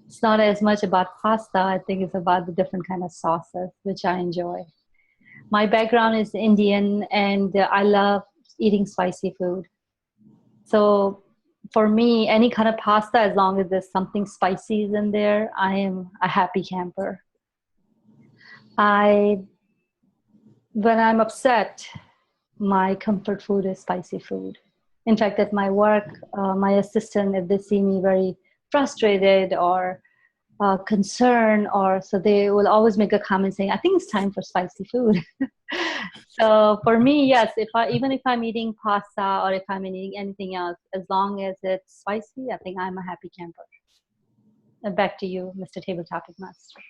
It's not as much about pasta. I think it's about the different kind of sauces, which I enjoy. My background is Indian, and I love eating spicy food. So for me, any kind of pasta, as long as there's something spicy in there, I am a happy camper. When I'm upset, my comfort food is spicy food. In fact, at my work, my assistant, if they see me very frustrated or concerned, so they will always make a comment saying, I think it's time for spicy food. So for me, yes, even if I'm eating pasta or if I'm eating anything else, as long as it's spicy, I think I'm a happy camper. And back to you, Mr. Table Topic Master.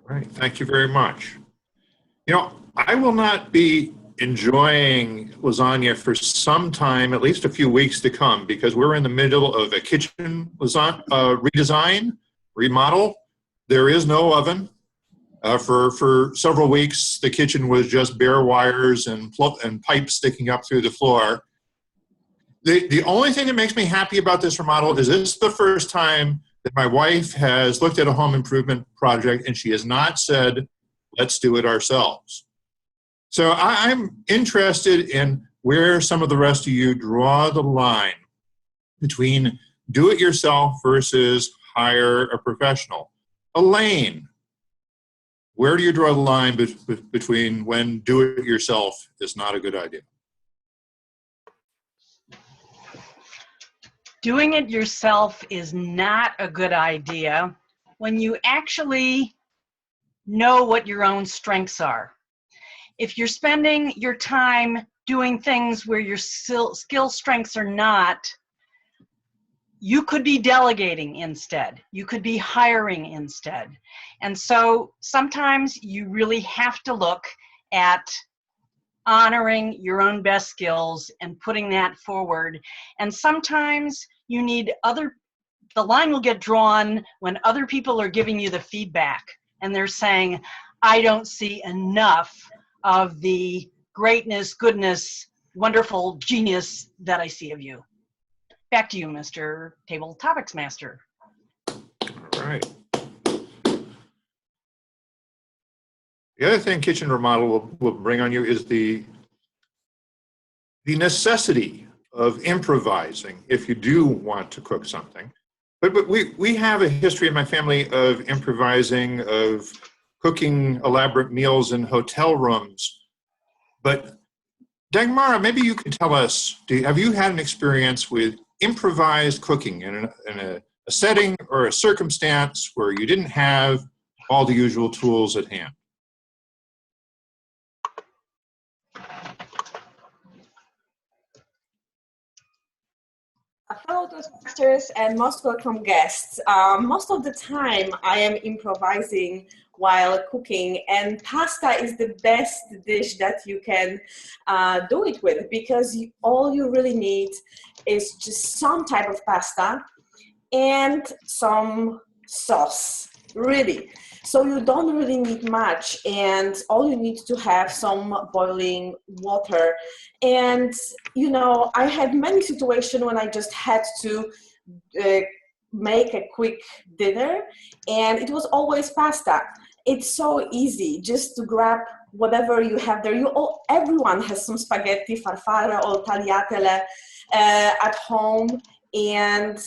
Right, thank you very much. You know, I will not be enjoying lasagna for some time, at least a few weeks to come, because we're in the middle of a kitchen redesign, remodel. There is no oven. For several weeks, the kitchen was just bare wires and pipes sticking up through the floor. The only thing that makes me happy about this remodel is this is the first time that my wife has looked at a home improvement project and she has not said, let's do it ourselves. So I'm interested in where some of the rest of you draw the line between do-it-yourself versus hire a professional. Elaine, where do you draw the line between when do-it-yourself is not a good idea? Doing it yourself is not a good idea when you actually know what your own strengths are. If you're spending your time doing things where your skill strengths are not, you could be delegating instead. You could be hiring instead. And so sometimes you really have to look at honoring your own best skills and putting that forward. And sometimes you need the line will get drawn when other people are giving you the feedback and they're saying, I don't see enough of the greatness, goodness, wonderful genius that I see of you. Back to you, Mr. Table Topics Master. All right. The other thing kitchen remodel will bring on you is the necessity of improvising if you do want to cook something. But we have a history in my family of improvising, of cooking elaborate meals in hotel rooms. But Dagmara, maybe you could tell us, have you had an experience with improvised cooking in a setting or a circumstance where you didn't have all the usual tools at hand? Fellow Toastmasters and most welcome guests. Most of the time I am improvising while cooking, and pasta is the best dish that you can do it with, because all you really need is just some type of pasta and some sauce, really. So you don't really need much, and all you need to have some boiling water. And, you know, I had many situations when I just had to make a quick dinner, and it was always pasta. It's so easy just to grab whatever you have there. Everyone has some spaghetti, farfalle or tagliatelle at home. And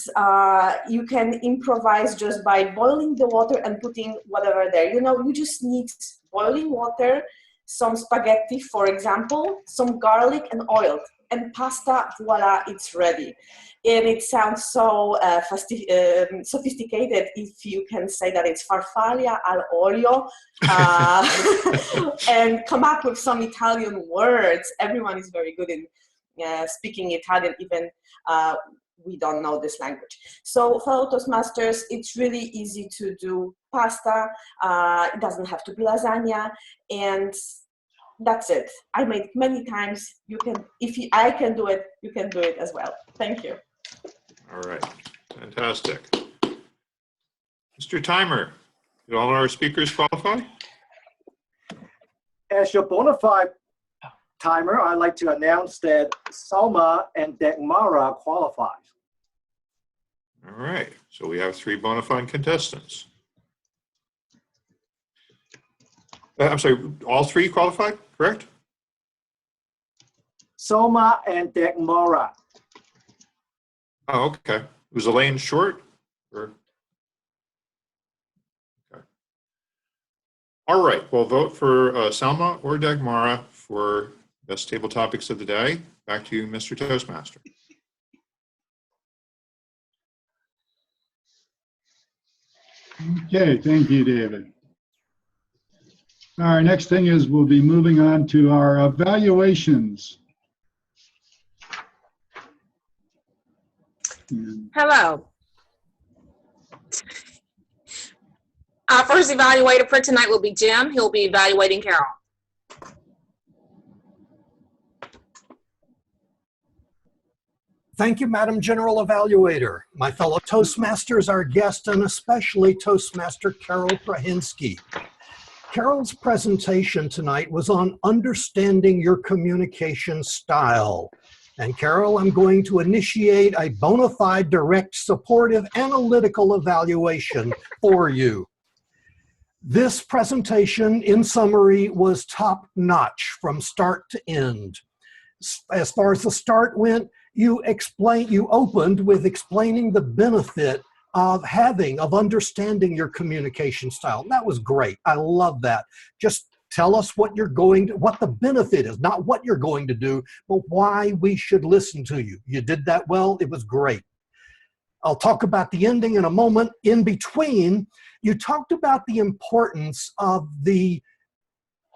you can improvise just by boiling the water and putting whatever there. You know, you just need boiling water, some spaghetti, for example, some garlic and oil, and pasta, voila, it's ready. And it sounds so sophisticated if you can say that it's farfalle al olio and come up with some Italian words. Everyone is very good in speaking Italian, even we don't know this language. So fellow Toastmasters, it's really easy to do pasta. It doesn't have to be lasagna, and that's it. I made it many times. You can, I can do it, you can do it as well. Thank you. All right, fantastic. Mr. Timer, did all our speakers qualify? As your bona fide timer, I'd like to announce that Salma and Dagmara qualified. All right, so we have 3 bona fide contestants. I'm sorry, all 3 qualified, correct? Salma and Dagmara. Oh, okay. Was Elaine short? Or? Okay. All right, we'll vote for Salma or Dagmara for best table topics of the day. Back to you, Mr. Toastmaster. Okay, thank you, David. Our next thing is we'll be moving on to our evaluations. Hello. Our first evaluator for tonight will be Jim. He'll be evaluating Carol. Thank you, Madam General Evaluator. My fellow Toastmasters, our guest, and especially Toastmaster Carol Prahinsky. Carol's presentation tonight was on understanding your communication style. And Carol, I'm going to initiate a bona fide, direct, supportive, analytical evaluation for you. This presentation, in summary, was top-notch from start to end. As far as the start went, you opened with explaining the benefit of understanding your communication style. That was great. I love that. Just tell us what the benefit is, not what you're going to do, but why we should listen to you. You did that well. It was great. I'll talk about the ending in a moment. In between, you talked about the importance of the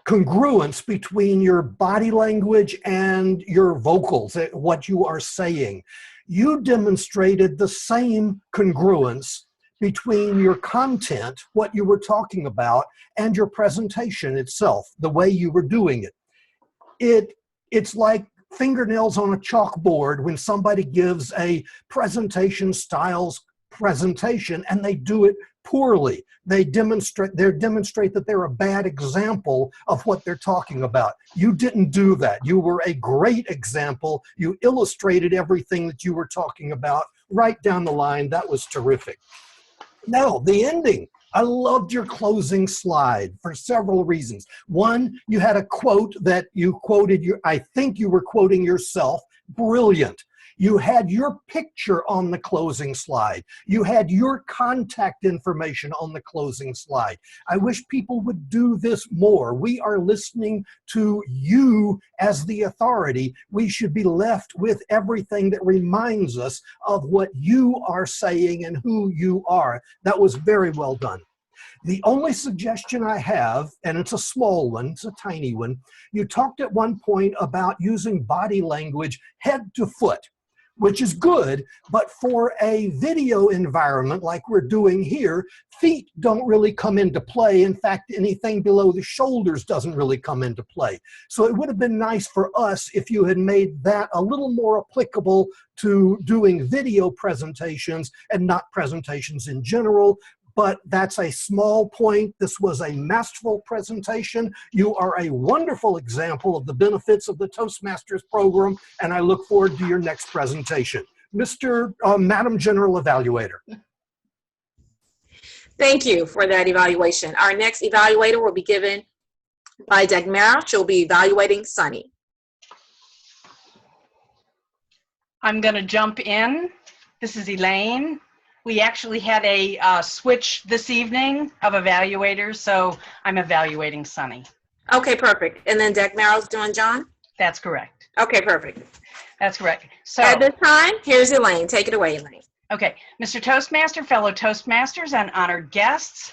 congruence between your body language and your vocals, what you are saying. You demonstrated the same congruence between your content, what you were talking about, and your presentation itself, the way you were doing it. It's like fingernails on a chalkboard when somebody gives a presentation styles presentation and they do it poorly. They demonstrate that they're a bad example of what they're talking about. You didn't do that. You were a great example. You illustrated everything that you were talking about right down the line. That was terrific. Now, the ending. I loved your closing slide for several reasons. One, you had a quote that you quoted, I think you were quoting yourself. Brilliant. You had your picture on the closing slide. You had your contact information on the closing slide. I wish people would do this more. We are listening to you as the authority. We should be left with everything that reminds us of what you are saying and who you are. That was very well done. The only suggestion I have, and it's a small one, it's a tiny one, you talked at one point about using body language head to foot, which is good, but for a video environment like we're doing here, feet don't really come into play. In fact, anything below the shoulders doesn't really come into play. So it would have been nice for us if you had made that a little more applicable to doing video presentations and not presentations in general. But that's a small point. This was a masterful presentation. You are a wonderful example of the benefits of the Toastmasters program, and I look forward to your next presentation. Madam General Evaluator. Thank you for that evaluation. Our next evaluator will be given by Dagmara. She'll be evaluating Sunny. I'm going to jump in. This is Elaine. We actually had a switch this evening of evaluators, so I'm evaluating Sunny. Okay, perfect. And then Dagmara's doing John? That's correct. Okay, perfect. That's correct. So at this time, here's Elaine. Take it away, Elaine. Okay, Mr. Toastmaster, fellow Toastmasters, and honored guests,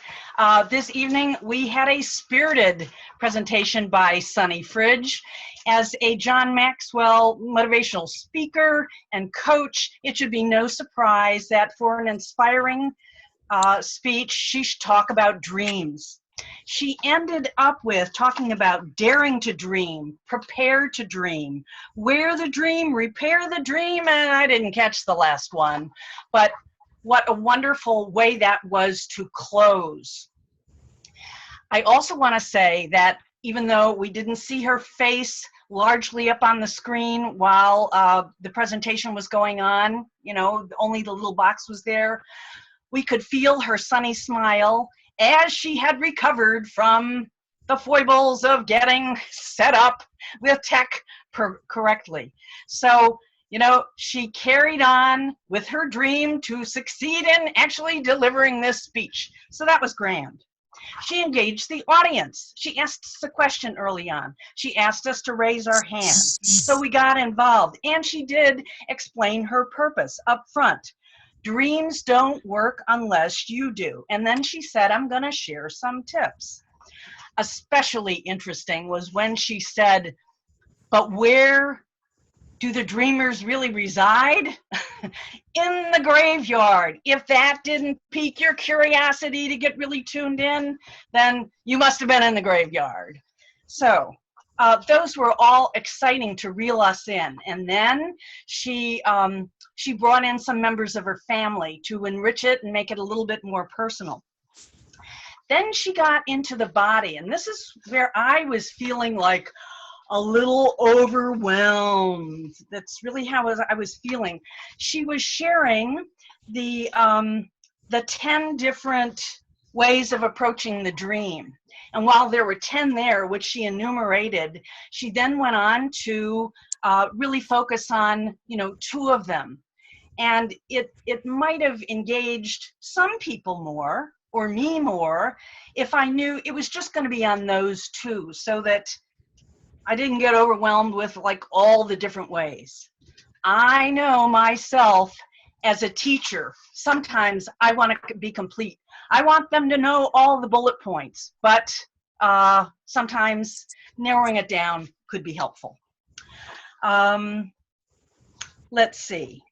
this evening we had a spirited presentation by Sunny Fridge. As a John Maxwell motivational speaker and coach, it should be no surprise that for an inspiring speech, she should talk about dreams. She ended up with talking about daring to dream, prepare to dream, wear the dream, repair the dream, and I didn't catch the last one. But what a wonderful way that was to close. I also want to say that even though we didn't see her face largely up on the screen while the presentation was going on, you know, only the little box was there, we could feel her sunny smile as she had recovered from the foibles of getting set up with tech correctly. So, you know, she carried on with her dream to succeed in actually delivering this speech. So that was grand. She engaged the audience. She asked us a question early on. She asked us to raise our hands. So we got involved. And she did explain her purpose up front. Dreams don't work unless you do. And then she said, I'm going to share some tips. Especially interesting was when she said, but where do the dreamers really reside? In the graveyard. If that didn't pique your curiosity to get really tuned in, then you must have been in the graveyard. So those were all exciting to reel us in. And then she brought in some members of her family to enrich it and make it a little bit more personal. Then she got into the body, and this is where I was feeling like a little overwhelmed. That's really how I was feeling. She was sharing the 10 different ways of approaching the dream. And while there were 10 there, which she enumerated, she then went on to really focus on, you know, 2 of them. And it might have engaged some people more or me more if I knew it was just going to be on those 2, so that I didn't get overwhelmed with like all the different ways. I know myself as a teacher, sometimes I want to be complete. I want them to know all the bullet points, but sometimes narrowing it down could be helpful. Let's see.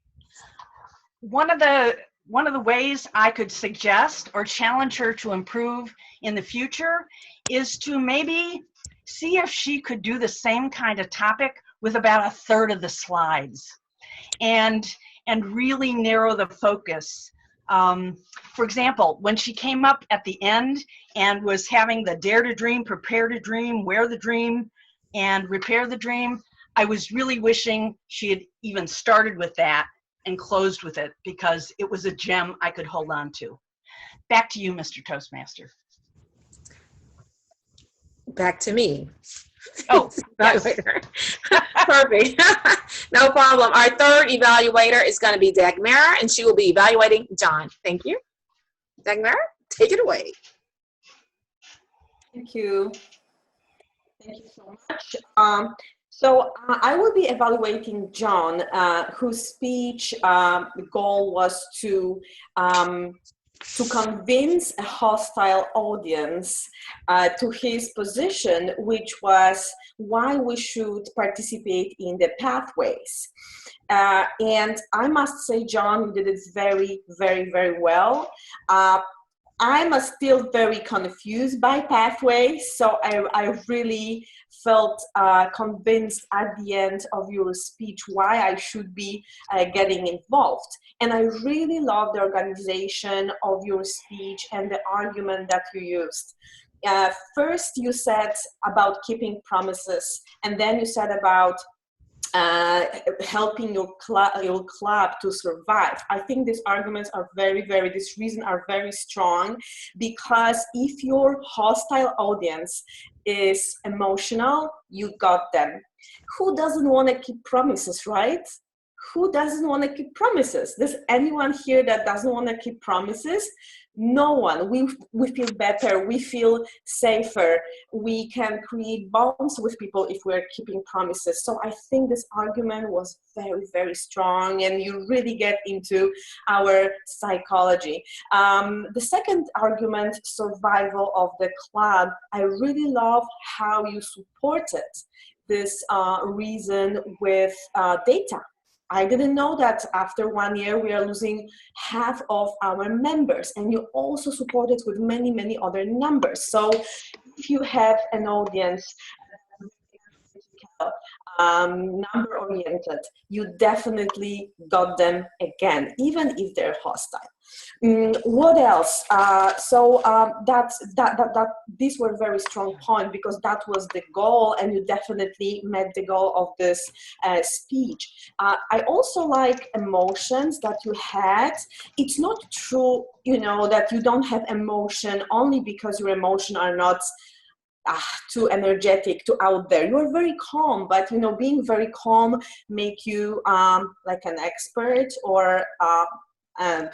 One of the ways I could suggest or challenge her to improve in the future is to maybe see if she could do the same kind of topic with about 1/3 of the slides, and really narrow the focus. For example, when she came up at the end and was having the dare to dream, prepare to dream, wear the dream, and repair the dream, I was really wishing she had even started with that and closed with it, because it was a gem I could hold on to. Back to you, Mr. Toastmaster. Back to me. Oh, yes. Perfect. No problem. Our 3rd evaluator is going to be Dagmara, and she will be evaluating John. Thank you. Dagmara, take it away. Thank you. Thank you so much. So I will be evaluating John, whose speech goal was to convince a hostile audience to his position, which was why we should participate in the pathways. And I must say, John, you did it very, very, very well. I'm still very confused by pathways, so I really felt convinced at the end of your speech why I should be getting involved. And I really love the organization of your speech and the argument that you used. First, you said about keeping promises, and then you said about helping your club to survive. I think these arguments are these reasons are very strong, because if your hostile audience is emotional, you got them. Who doesn't want to keep promises, right? Who doesn't want to keep promises? Does anyone here that doesn't want to keep promises? No one. We feel better. We feel safer. We can create bonds with people if we're keeping promises. So I think this argument was very, very strong, and you really get into our psychology. The second argument, survival of the club, I really love how you supported this reason with data. I didn't know that after 1 year we are losing half of our members, and you also support it with many, many other numbers. So if you have an audience number oriented, you definitely got them again, even if they're hostile. What else? These were very strong points, because that was the goal, and you definitely met the goal of this speech. I also like emotions that you had. It's not true, that you don't have emotion only because your emotions are not too energetic, too out there. You're very calm, but being very calm make you like an expert or an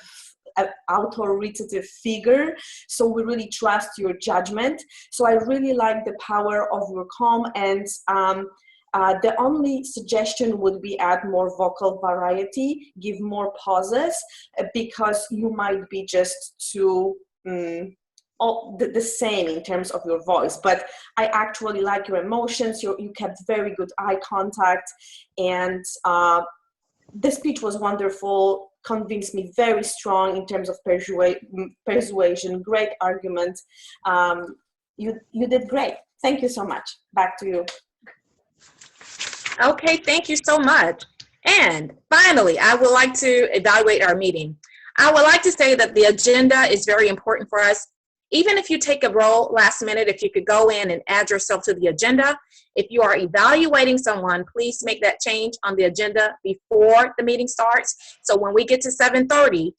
authoritative figure. So we really trust your judgment. So I really like the power of your calm, and the only suggestion would be add more vocal variety, give more pauses, because you might be just too the same in terms of your voice. But I actually like your emotions. You kept very good eye contact, and the speech was wonderful, convinced me very strong in terms of persuasion, great argument. You did great. Thank you so much. Back to you. Okay, thank you so much. And finally, I would like to evaluate our meeting. I would like to say that the agenda is very important for us. Even if you take a role last minute, if you could go in and add yourself to the agenda. If you are evaluating someone, please make that change on the agenda before the meeting starts. So when we get to 7:30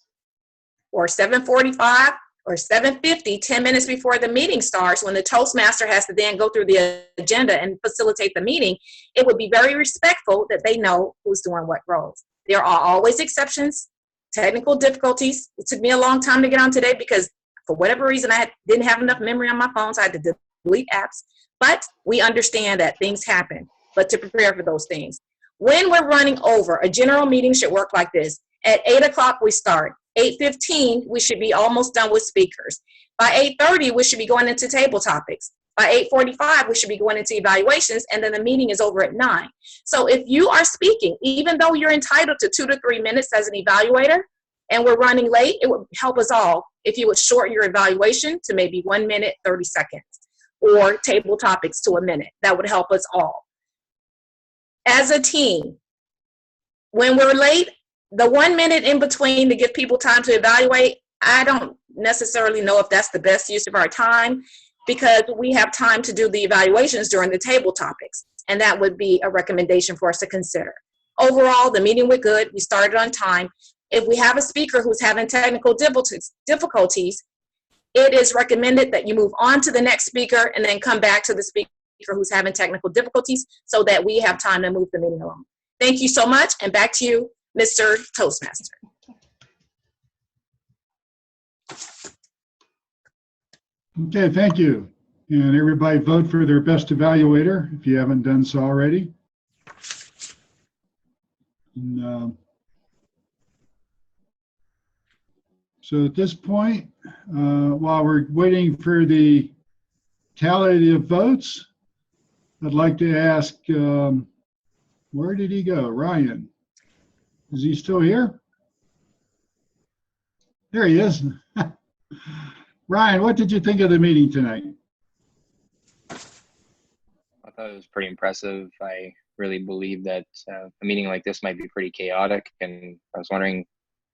or 7:45, or 7:50, 10 minutes before the meeting starts, when the Toastmaster has to then go through the agenda and facilitate the meeting, it would be very respectful that they know who's doing what roles. There are always exceptions, technical difficulties. It took me a long time to get on today because for whatever reason, I didn't have enough memory on my phone, so I had to delete apps. But we understand that things happen, but to prepare for those things. When we're running over, a general meeting should work like this. At 8 o'clock, we start. 8:15, we should be almost done with speakers. By 8:30, we should be going into table topics. By 8:45, we should be going into evaluations, and then the meeting is over at 9. So if you are speaking, even though you're entitled to 2 to 3 minutes as an evaluator, and we're running late, it would help us all if you would shorten your evaluation to maybe 1 minute, 30 seconds, or table topics to a minute. That would help us all. As a team, when we're late, the 1 minute in between to give people time to evaluate, I don't necessarily know if that's the best use of our time, because we have time to do the evaluations during the table topics, and that would be a recommendation for us to consider. Overall, the meeting went good. We started on time. If we have a speaker who's having technical difficulties, it is recommended that you move on to the next speaker and then come back to the speaker who's having technical difficulties so that we have time to move the meeting along. Thank you so much, and back to you, Mr. Toastmaster. Okay, thank you. And everybody vote for their best evaluator if you haven't done so already. And, so at this point, while we're waiting for the tally of votes, I'd like to ask, where did he go? Ryan, is he still here? There he is. Ryan, what did you think of the meeting tonight? I thought it was pretty impressive. I really believe that a meeting like this might be pretty chaotic, and I was wondering,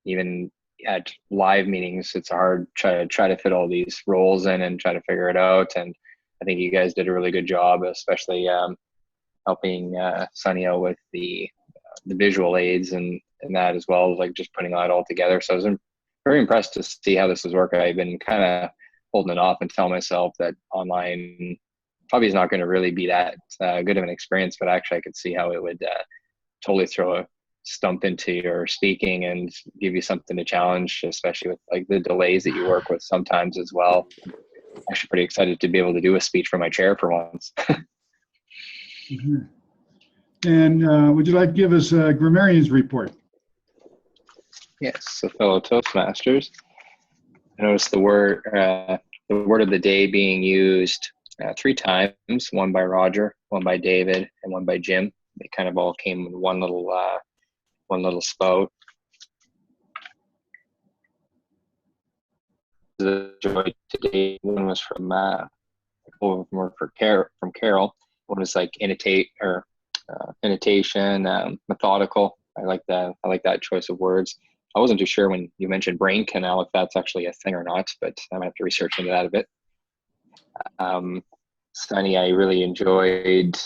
even at live meetings, it's hard to try to fit all these roles in and try to figure it out. And I think you guys did a really good job, especially helping Sunny out with the visual aids and that, as well as like just putting that all together. So I was very impressed to see how this was working. I've been kind of holding it off and telling myself that online probably is not going to really be that good of an experience, but actually I could see how it would totally throw a stump into your speaking and give you something to challenge, especially with like the delays that you work with sometimes as well. I'm actually pretty excited to be able to do a speech from my chair for once. Mm-hmm. And would you like to give us a grammarian's report? Yes, so fellow Toastmasters, I noticed the word of the day being used 3 times, one by Roger, one by David, and one by Jim. They kind of all came in one little spout. The joy today, one was from Carol. One was like annotation, methodical. I like that choice of words. I wasn't too sure when you mentioned brain canal if that's actually a thing or not, but I might have to research into that a bit. Sunny, I really enjoyed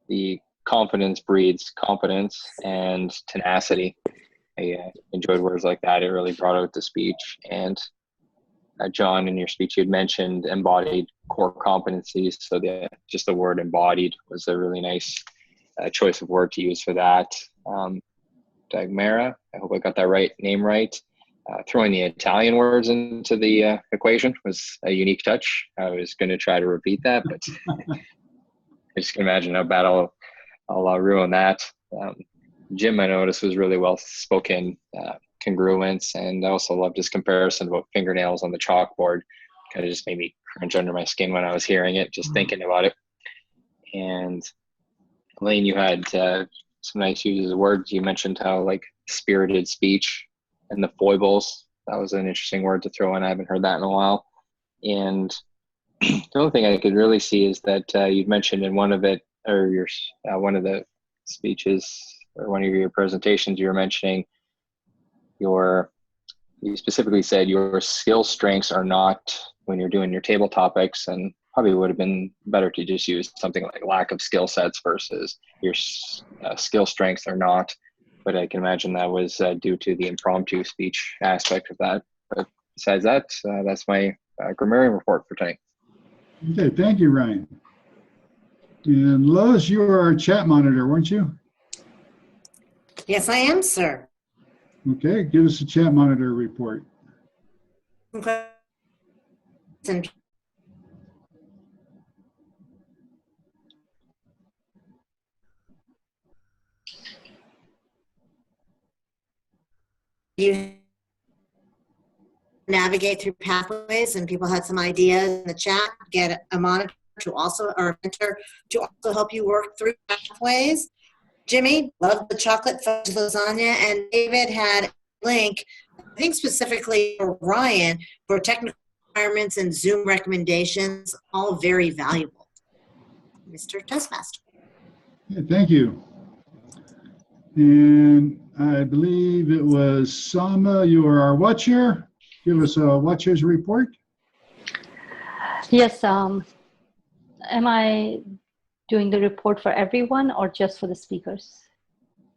the confidence breeds competence and tenacity. I enjoyed words like that. It really brought out the speech. And John, in your speech, you had mentioned embodied core competencies. So just the word embodied was a really nice choice of word to use for that. Dagmara, I hope I got that name right. Throwing the Italian words into the equation was a unique touch. I was going to try to repeat that, but I just can imagine how bad I'll ruin that. Jim, I noticed, was really well spoken, congruence, and I also loved his comparison about fingernails on the chalkboard. Kind of just made me cringe under my skin when I was hearing it, just thinking about it. And Elaine, you had some nice uses of words. You mentioned how like spirited speech and the foibles. That was an interesting word to throw in. I haven't heard that in a while. And the only thing I could really see is that you'd mentioned in one of it, or your one of the speeches or one of your presentations, you were mentioning you specifically said your skill strengths are not when you're doing your table topics, and probably would have been better to just use something like lack of skill sets versus your skill strengths are not. But I can imagine that was due to the impromptu speech aspect of that. But besides that, that's my grammarian report for tonight. Okay, thank you, Ryan. And Lois, you were our chat monitor, weren't you? Yes, I am, sir. Okay, give us a chat monitor report. Okay. You navigate through pathways, and people had some ideas in the chat. Get a monitor to also, or a mentor to also help you work through pathways. Jimmy loved the chocolate fudge lasagna, and David had a link, I think specifically for Ryan, for technical requirements and Zoom recommendations, all very valuable. Mr. Toastmaster. Yeah, thank you. And I believe it was Sama, you were our watcher. Give us a watcher's report. Yes. Am I doing the report for everyone or just for the speakers?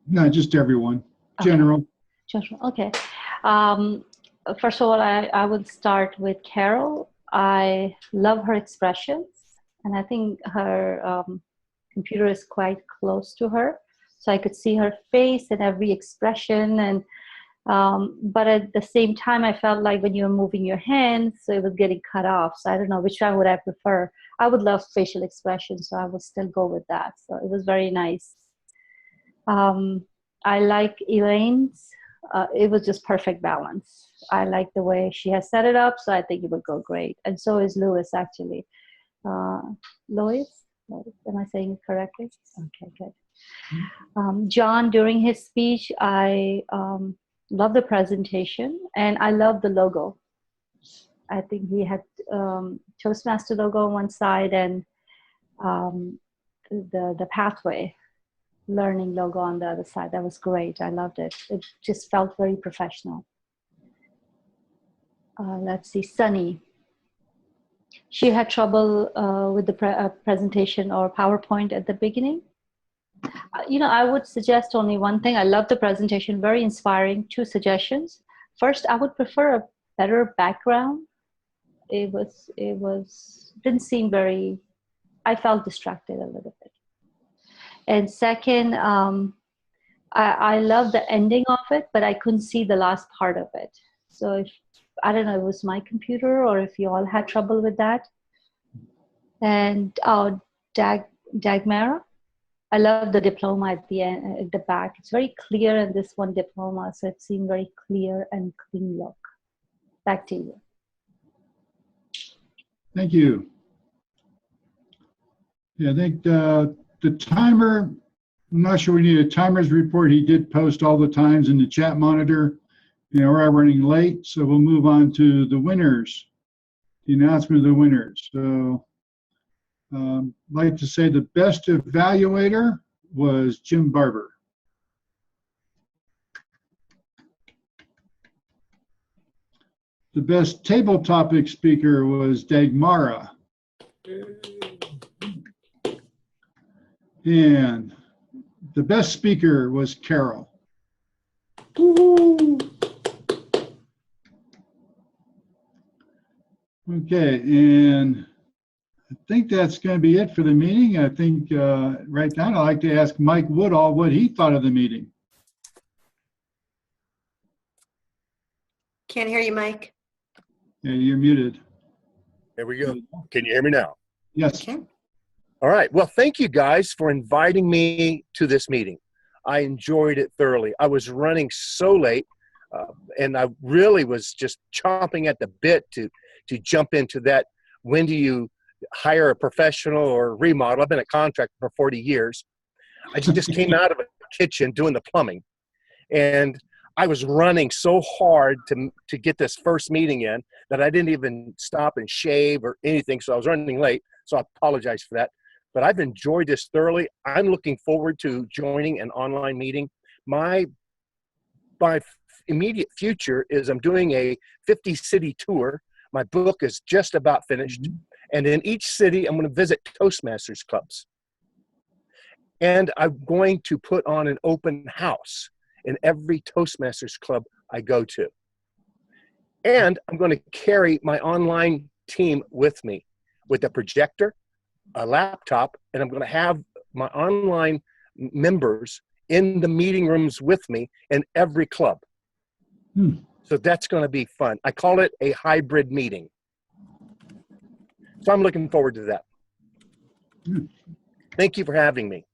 No, just everyone. General. General. Okay. First of all, I would start with Carol. I love her expressions, and I think her computer is quite close to her, so I could see her face and every expression. And but at the same time, I felt like when you were moving your hands, so it was getting cut off. So I don't know which one would I prefer. I would love facial expressions, so I would still go with that. So it was very nice. I like Elaine's. It was just perfect balance. I like the way she has set it up, so I think it would go great. And so is Louis, actually. Louis, am I saying it correctly? Okay, good. John, during his speech, I love the presentation, and I love the logo. I think he had Toastmaster logo on one side and the pathway learning logo on the other side. That was great. I loved it. It just felt very professional. Let's see, Sunny. She had trouble with the presentation or PowerPoint at the beginning. You know, I would suggest only one thing. I love the presentation, very inspiring. 2 suggestions. First, I would prefer a better background. It didn't seem very, I felt distracted a little bit. And second, I love the ending of it, but I couldn't see the last part of it. So if, I don't know, it was my computer or if you all had trouble with that. And Dagmara, I love the diploma at the end, at the back. It's very clear in this one diploma, so it seemed very clear and clean look. Back to you. Thank you. Yeah, I think the timer, I'm not sure we need a timer's report. He did post all the times in the chat monitor. You know, we're running late, so we'll move on to the winners, the announcement of the winners. So I'd like to say the best evaluator was Jim Barber. The best table topic speaker was Dagmara. And the best speaker was Carol. Okay, and I think that's going to be it for the meeting. I think right now I'd like to ask Mike Woodall what he thought of the meeting. Can't hear you, Mike. Yeah, you're muted. There we go. Can you hear me now? Yes. Okay. All right. Well, thank you guys for inviting me to this meeting. I enjoyed it thoroughly. I was running so late, and I really was just chomping at the bit to jump into that. When do you hire a professional or remodel? I've been a contractor for 40 years. I just came out of a kitchen doing the plumbing, and I was running so hard to get this first meeting in that I didn't even stop and shave or anything, so I was running late, so I apologize for that. But I've enjoyed this thoroughly. I'm looking forward to joining an online meeting. My immediate future is I'm doing a 50-city tour. My book is just about finished. And in each city, I'm going to visit Toastmasters clubs. And I'm going to put on an open house in every Toastmasters club I go to. And I'm going to carry my online team with me with a projector, a laptop, and I'm going to have my online members in the meeting rooms with me in every club. So that's going to be fun. I call it a hybrid meeting. So I'm looking forward to that. Thank you for having me.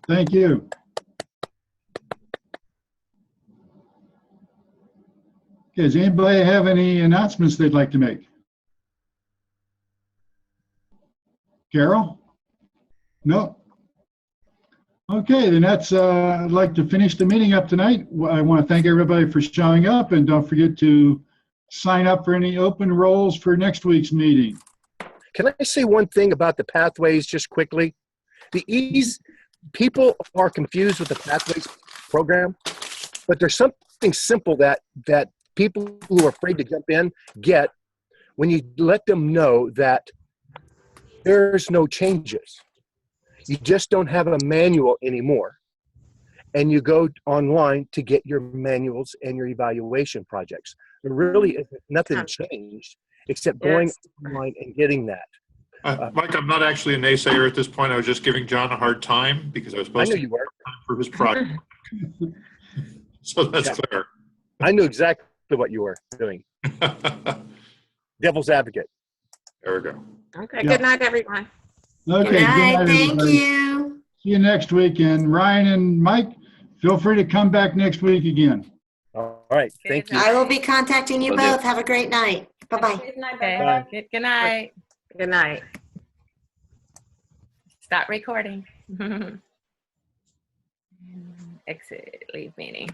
Thank you. Okay, does anybody have any announcements they'd like to make? Carol? No? Okay, then that's, I'd like to finish the meeting up tonight. I want to thank everybody for showing up, and don't forget to sign up for any open roles for next week's meeting. Can I say one thing about the pathways just quickly? People are confused with the pathways program, but there's something simple that people who are afraid to jump in get when you let them know that there's no changes. You just don't have a manual anymore. And you go online to get your manuals and your evaluation projects. There really isn't nothing changed except going online and getting that. Mike, I'm not actually a naysayer at this point. I was just giving John a hard time because I was supposed I know to you were. for his project. So that's clear. I knew exactly what you were doing. Devil's advocate. There we go. Okay, good night, everyone. Okay, Good night, thank everybody. you. See you next week. And Ryan and Mike, feel free to come back next week again. All right, thank you. I will be contacting you Will do. both. Have a great night. Bye-bye. Okay. Bye. Good night. Good night. Stop recording. Exit, leave meeting.